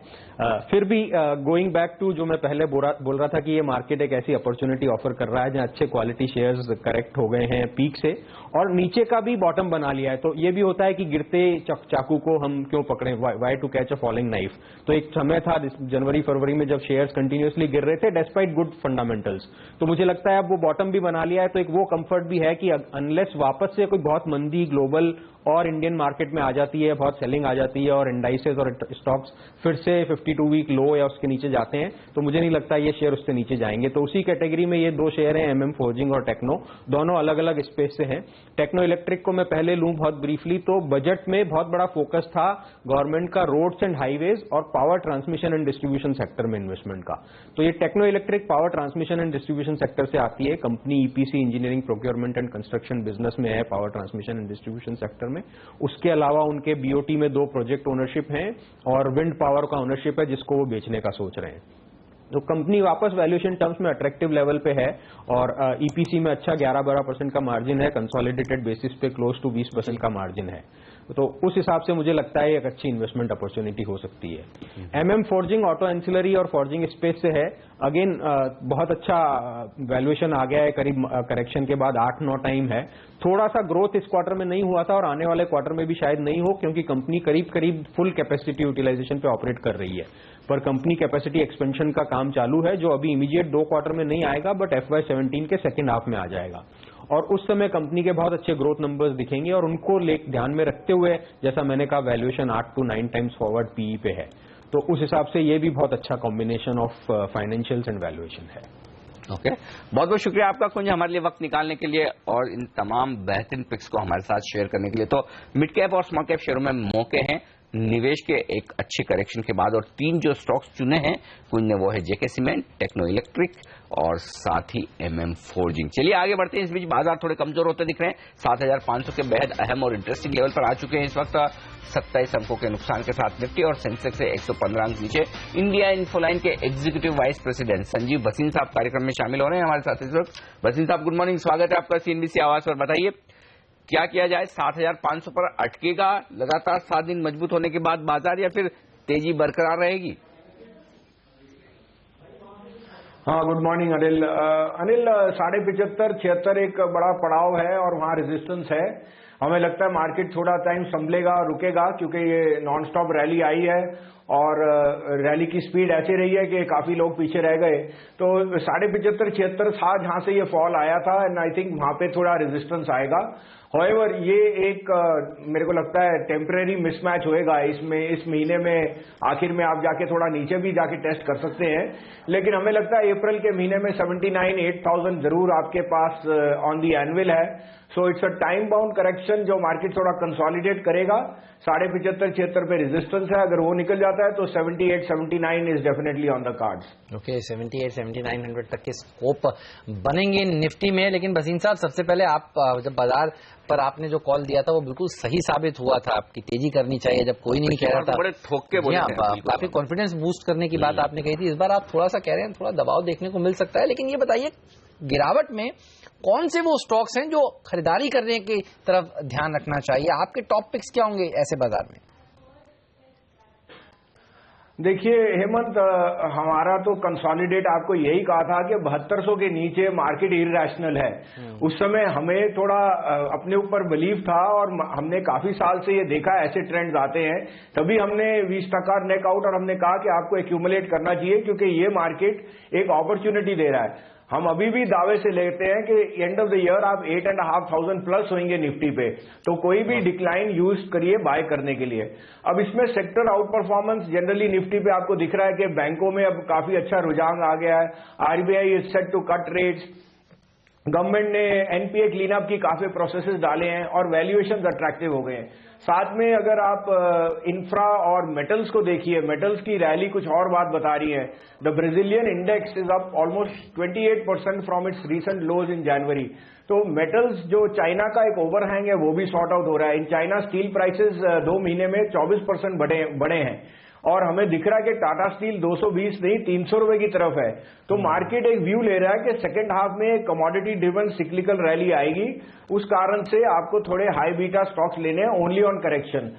फिर भी गोइंग बैक टू जो मैं पहले बोल रहा था कि ये मार्केट एक ऐसी अपॉर्चुनिटी ऑफर कर रहा है जहां अच्छे क्वालिटी शेयर्स करेक्ट हो गए हैं पीक से और नीचे का भी बॉटम बना लिया है। तो ये भी होता है कि गिरते चाकू को हम क्यों पकड़ें, why to catch a falling knife. तो एक समय था जनवरी फरवरी में जब शेयर्स कंटिन्यूअसली गिर रहे थे डेस्पाइट गुड फंडामेंटल्स, तो मुझे लगता है अब वो बॉटम भी बना लिया है। तो एक वो कंफर्ट भी है कि अनलेस वापस से कोई बहुत मंदी ग्लोबल और इंडियन मार्केट में आ जाती है, बहुत सेलिंग आ जाती है और इंडाइसेस और स्टॉक्स फिर से 52 वीक लो या उसके नीचे जाते हैं, तो मुझे नहीं लगता ये शेयर उससे नीचे जाएंगे। तो उसी कैटेगरी में ये 2 शेयर हैं, MM फोर्जिंग और टेक्नो, दोनों अलग अलग स्पेस से हैं। टेक्नो इलेक्ट्रिक को मैं पहले लूं बहुत ब्रीफली, तो बजट में बहुत बड़ा फोकस था गवर्नमेंट का रोड्स एंड हाईवेज और power transmission and distribution sector में इन्वेस्टमेंट का। तो ये Techno Electric power transmission and distribution sector से आती है। Company EPC engineering procurement and construction business में है, power transmission and distribution sector में। उसके अलावा उनके BOT में 2 प्रोजेक्ट ओनरशिप हैं और विंड पावर का ओनरशिप है जिसको वो बेचने का सोच रहे हैं। तो कंपनी वापस वैल्यूएशन टर्म्स में अट्रैक्टिव लेवल पे है और EPC में अच्छा 11-12% का मार्जिन है, कंसोलिडेटेड बेसिस पे क्लोज टू 20% का मार्जिन है। तो उस हिसाब से मुझे लगता है एक अच्छी इन्वेस्टमेंट अपॉर्चुनिटी हो सकती है। MM फोर्जिंग ऑटो एंसिलरी और फोर्जिंग स्पेस से है, अगेन बहुत अच्छा वैल्यूएशन आ गया है, करीब करेक्शन के बाद 8-9 टाइम है। थोड़ा सा ग्रोथ इस क्वार्टर में नहीं हुआ था और आने वाले क्वार्टर में भी शायद नहीं हो, क्योंकि कंपनी करीब फुल कैपेसिटी यूटिलाइजेशन पे ऑपरेट कर रही है। पर कंपनी कैपेसिटी एक्सपेंशन का काम चालू है जो अभी इमीडिएट 2 क्वार्टर में नहीं आएगा बट FY17 के सेकेंड हाफ में आ जाएगा और उस समय कंपनी के बहुत अच्छे ग्रोथ नंबर्स दिखेंगे और उनको ध्यान में रखते हुए जैसा मैंने कहा valuation 8 to 9 times forward PE पे है। तो उस हिसाब से ये भी बहुत अच्छा combination of financials and valuation है। ओके, बहुत बहुत शुक्रिया आपका कुंज हमारे लिए वक्त निकालने के लिए और इन तमाम बेहतरीन पिक्स को हमारे साथ शेयर करने के लिए। तो मिड कैप और स्मॉल कैप शेयरों में मौके हैं, निवेश के एक अच्छे करेक्शन के बाद, और 3 जो स्टॉक्स चुने हैं उनमें वो है जेके सीमेंट, टेक्नो इलेक्ट्रिक और साथ ही MM फोर्जिंग। चलिए आगे बढ़ते हैं। इस बीच बाजार थोड़े कमजोर होते दिख रहे हैं। 7,500 के बेहद अहम और इंटरेस्टिंग लेवल पर आ चुके हैं इस वक्त। 27 अंकों के नुकसान के साथ निफ्टी और सेंसेक्स से 115 अंक नीचे। इंडिया इन्फोलाइन के executive vice president Sanjeev Bhasin साहब कार्यक्रम में शामिल हो रहे हैं हमारे साथ इस वक्त। भसीन साहब गुड मॉर्निंग, स्वागत है आपका CNBC आवाज पर। बताइए क्या किया जाए, 7,500 पर अटकेगा लगातार 7 दिन मजबूत होने के बाद बाजार, या फिर तेजी बरकरार रहेगी? हाँ, गुड मॉर्निंग अनिल। 75.5 76 एक बड़ा पड़ाव है और वहां रेजिस्टेंस है। हमें लगता है मार्केट थोड़ा टाइम संभलेगा, रुकेगा, क्योंकि ये नॉन स्टॉप रैली आई है और रैली की स्पीड ऐसी रही है कि काफी लोग पीछे रह गए। तो 75.5 76 था जहां से ये फॉल आया था, एंड आई थिंक वहां पे थोड़ा रेजिस्टेंस आएगा। However, ये एक मेरे को लगता है टेम्परेरी मिसमैच होएगा इसमें। इस महीने में आखिर में आप जाके थोड़ा नीचे भी जाके टेस्ट कर सकते हैं, लेकिन हमें लगता है अप्रैल के महीने में 79,800 जरूर आपके पास ऑन दी एनुअल है। So it's a time bound correction जो मार्केट थोड़ा कंसोलिडेट करेगा। 75.5 76 पे रेजिस्टेंस है, अगर वो निकल जाता है तो 78 79 is definitely on the cards. Okay, 78 7900 तक के स्कोप बनेंगे निफ्टी में। लेकिन भसीन साहब, सबसे पहले आप जब बाजार पर आपने जो कॉल दिया था वो बिल्कुल सही साबित हुआ था। आपकी तेजी करनी चाहिए जब कोई नहीं कह रहा था, बड़े ठोक के बोले थे, काफी कॉन्फिडेंस बूस्ट करने की बात आपने कही थी। इस बार आप थोड़ा सा कह रहे हैं थोड़ा दबाव देखने को मिल सकता है, लेकिन ये बताइए गिरावट में कौन से वो स्टॉक्स हैं जो खरीदारी करने की तरफ ध्यान रखना चाहिए? आपके टॉप पिक्स क्या होंगे ऐसे बाजार में? देखिए हेमंत, हमारा तो कंसोलिडेट आपको यही कहा था कि 7200 के नीचे मार्केट इरैशनल है। उस समय हमें थोड़ा अपने ऊपर बिलीव था और हमने काफी साल से ये देखा ऐसे ट्रेंड्स आते हैं, तभी हमने 20% नेक आउट और हमने कहा कि आपको एक्यूमुलेट करना चाहिए क्योंकि ये मार्केट एक अपॉर्चुनिटी दे रहा है। हम अभी भी दावे से लेते हैं कि एंड ऑफ द ईयर आप 8,500 प्लस होंगे निफ्टी पे, तो कोई भी डिक्लाइन यूज करिए बाय करने के लिए। अब इसमें sector out performance generally Nifty पे आपको दिख रहा है कि बैंकों में अब काफी अच्छा रुझान आ गया है। RBI is set to cut rates, government ने NPA क्लीनअप की काफी प्रोसेसेस डाले हैं और वैल्यूएशन अट्रैक्टिव हो गए हैं। साथ में अगर आप इंफ्रा और मेटल्स को देखिए, मेटल्स की रैली कुछ और बात बता रही है। The Brazilian index is up almost 28% from its recent lows in January. तो मेटल्स जो चाइना का एक ओवरहैंग है वो भी सॉर्ट आउट हो रहा है। इन चाइना स्टील प्राइसेस 2 महीने में 24% बढ़े हैं और हमें दिख रहा है कि टाटा स्टील 220 नहीं 300 रुपए की तरफ है। तो मार्केट एक व्यू ले रहा है कि सेकंड हाफ में कमोडिटी ड्रिवन सिक्लिकल रैली आएगी, उस कारण से आपको थोड़े हाई बीटा स्टॉक्स लेने हैं ओनली ऑन करेक्शन।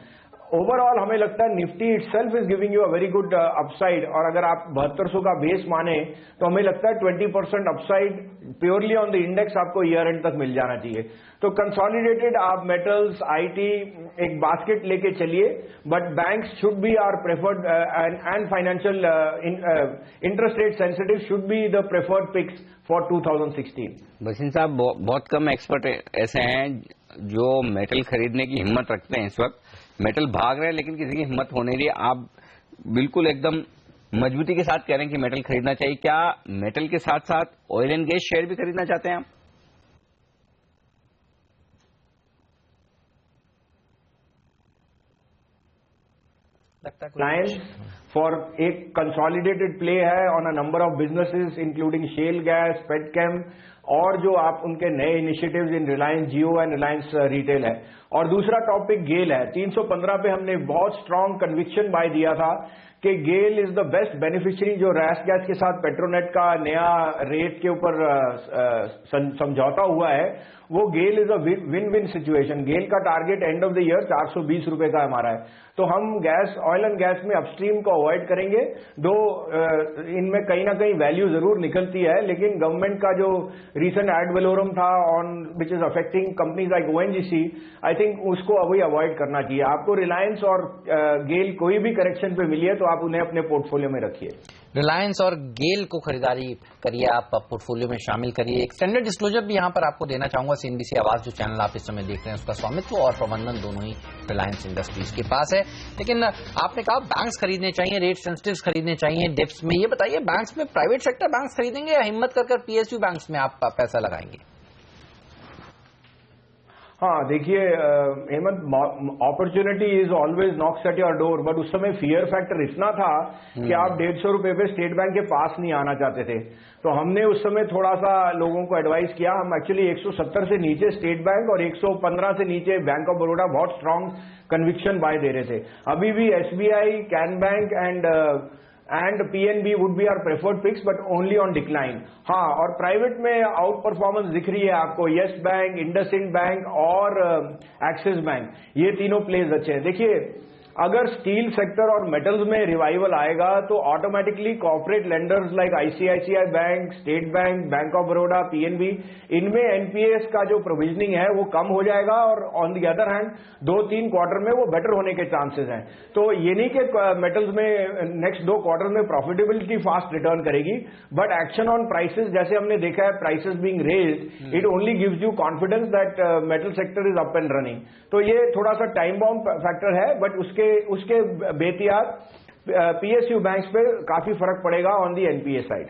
ओवरऑल हमें लगता है Nifty itself is giving you a very good upside, और अगर आप 7200 का बेस माने तो हमें लगता है 20% upside purely on the index आपको ईयर एंड तक मिल जाना चाहिए। तो कंसोलिडेटेड आप मेटल्स, IT एक बास्केट लेके चलिए, but banks should be are preferred and financial interest rate sensitive should be the preferred picks for 2016। Bhasin साहब, बहुत कम एक्सपर्ट ऐसे हैं जो मेटल खरीदने की हिम्मत रखते हैं। इस वक्त मेटल भाग रहे हैं लेकिन किसी की हिम्मत हो नहीं रही। आप बिल्कुल एकदम मजबूती के साथ कह रहे हैं कि मेटल खरीदना चाहिए। क्या मेटल के साथ साथ ऑयल एंड गैस शेयर भी खरीदना चाहते हैं आप? क्लाइंट्स फॉर एक कंसोलिडेटेड प्ले है on a number of businesses including shell gas, petchem, और जो आप उनके नए initiatives in Reliance Jio and Reliance retail है। और दूसरा टॉपिक गेल है। 315 पे हमने बहुत स्ट्रांग कन्विक्शन बाय दिया था कि गेल इज द बेस्ट बेनिफिशियरी। जो रैस गैस के साथ पेट्रोनेट का नया रेट के ऊपर समझौता हुआ है, वो GAIL is a win win situation. GAIL का target end of the year 420 रुपए का हमारा है। तो हम गैस, ऑयल एंड गैस में अपस्ट्रीम को अवॉइड करेंगे। दो इनमें कहीं ना कहीं वैल्यू जरूर निकलती है, लेकिन गवर्नमेंट का जो रिसेंट एड वेलोरम था on which is affecting companies like ONGC, I think उसको अभी अवॉइड करना चाहिए। आपको रिलायंस और गेल कोई भी करेक्शन पे मिली है तो आप उन्हें अपने पोर्टफोलियो में रखिए। रिलायंस और गेल को खरीदारी करिए, आप पोर्टफोलियो में शामिल करिए। एक स्टैंडर्ड डिस्क्लोजर भी यहां पर आपको देना चाहूंगा। CNBC आवाज जो चैनल आप इस समय देख रहे हैं उसका स्वामित्व और प्रबंधन दोनों ही रिलायंस इंडस्ट्रीज के पास है। लेकिन आपने कहा बैंक्स खरीदने चाहिए, रेट सेंसिटिव्स खरीदने चाहिए डिप्स में। ये बताइए, बैंक्स में प्राइवेट सेक्टर बैंक्स खरीदेंगे या हिम्मत कर PSU बैंक्स में आप पैसा लगाएंगे? हाँ देखिए Hemant, opportunity is always Knox at your door, but उस समय फियर फैक्टर इतना था कि आप 150 रुपए पे स्टेट बैंक के पास नहीं आना चाहते थे। तो हमने उस समय थोड़ा सा लोगों को एडवाइस किया। हम एक्चुअली 170 से नीचे स्टेट बैंक और 115 से नीचे बैंक ऑफ बड़ौदा बहुत स्ट्रांग कन्विक्शन बाय दे रहे थे। अभी भी SBI, Can Bank and PNB would be are preferred picks, but only on decline. हाँ, और प्राइवेट में आउट परफॉर्मेंस दिख रही है आपको, येस बैंक, इंडसइंड बैंक और एक्सिस बैंक, ये तीनों प्लेस अच्छे हैं। देखिए, अगर स्टील सेक्टर और मेटल्स में रिवाइवल आएगा तो automatically corporate lenders like ICICI bank, state bank, bank of Baroda, PNB, इनमें NPAs का जो प्रोविजनिंग है वो कम हो जाएगा और on the other hand 2-3 quarter में वो बेटर होने के चांसेस हैं। तो ये नहीं कि मेटल्स में नेक्स्ट 2 क्वार्टर में प्रॉफिटेबिलिटी फास्ट रिटर्न करेगी, बट एक्शन ऑन प्राइसेस जैसे हमने देखा है, prices being raised, it only gives you confidence that metal sector is up and running. तो ये थोड़ा सा टाइम बाउंड फैक्टर है, बट उसके बेहतियात PSU बैंक्स पे काफी फर्क पड़ेगा on the NPA side.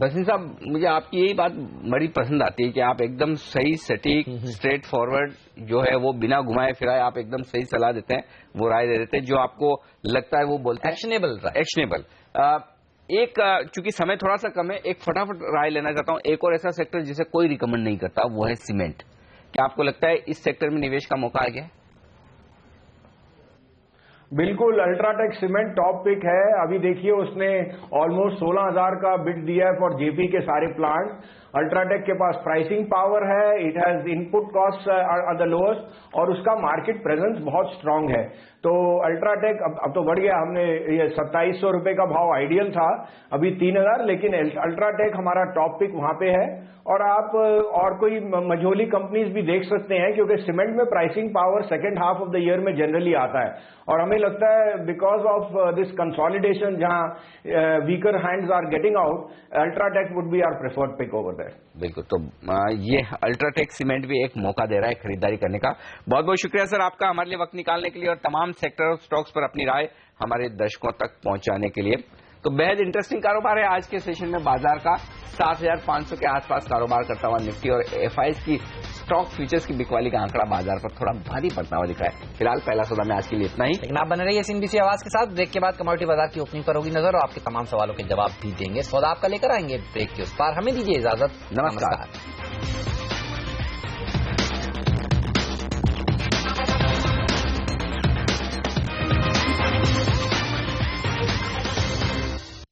Bassein साहब, मुझे आपकी यही बात बड़ी पसंद आती है कि आप एकदम सही, सटीक, स्ट्रेट फॉरवर्ड जो है वो बिना घुमाए फिराए आप एकदम सही सलाह देते हैं, वो राय दे देते हैं, जो आपको लगता है वो बोलते हैं। एक्शनेबल। एक चूंकि समय थोड़ा सा कम है, एक फटाफट राय लेना चाहता हूं। एक और ऐसा सेक्टर जिसे कोई रिकमेंड नहीं करता, वो है सीमेंट। क्या आपको लगता है इस सेक्टर में निवेश का मौका आ गया है? बिल्कुल, अल्ट्राटेक सीमेंट टॉप पिक है। अभी देखिए उसने ऑलमोस्ट 16,000 का बिड दिया है फॉर जेपी के सारे प्लांट। अल्ट्राटेक के पास प्राइसिंग पावर है, it has input cost are the lowest और उसका मार्केट प्रेजेंस बहुत स्ट्रांग है। तो अल्ट्राटेक अब तो बढ़ गया, हमने ये 2700 रुपए का भाव आइडियल था, अभी 3,000, लेकिन अल्ट्राटेक हमारा टॉप पिक वहां पे है। और आप और कोई मझोली कंपनीज भी देख सकते हैं, क्योंकि सीमेंट में pricing power second half of the year में जनरली आता है और हमें लगता है बिकॉज ऑफ दिस कंसोलिडेशन जहां weaker hands are getting out, UltraTech would be our preferred pick over there. बिल्कुल, तो ये अल्ट्राटेक सीमेंट भी एक मौका दे रहा है खरीदारी करने का। बहुत बहुत शुक्रिया सर आपका हमारे लिए वक्त निकालने के लिए और तमाम सेक्टर स्टॉक्स पर अपनी राय हमारे दर्शकों तक पहुंचाने के लिए। तो बेहद इंटरेस्टिंग कारोबार है आज के सेशन में। बाजार का 7,500 के आसपास कारोबार करता हुआ निफ्टी और FIs की स्टॉक फ्यूचर्स की बिकवाली का आंकड़ा बाजार पर थोड़ा भारी पड़ता हुआ दिख रहा है। फिलहाल पहला सौदा में आज के लिए इतना ही, लेकिन आप बने रहिए CNBC आवाज के साथ। ब्रेक के बाद कमोडिटी बाजार की ओपनिंग पर होगी नजर और आपके तमाम सवालों के जवाब भी देंगे। सौदा आपका लेकर आएंगे ब्रेक के उस पार। हमें दीजिए इजाजत, नमस्कार।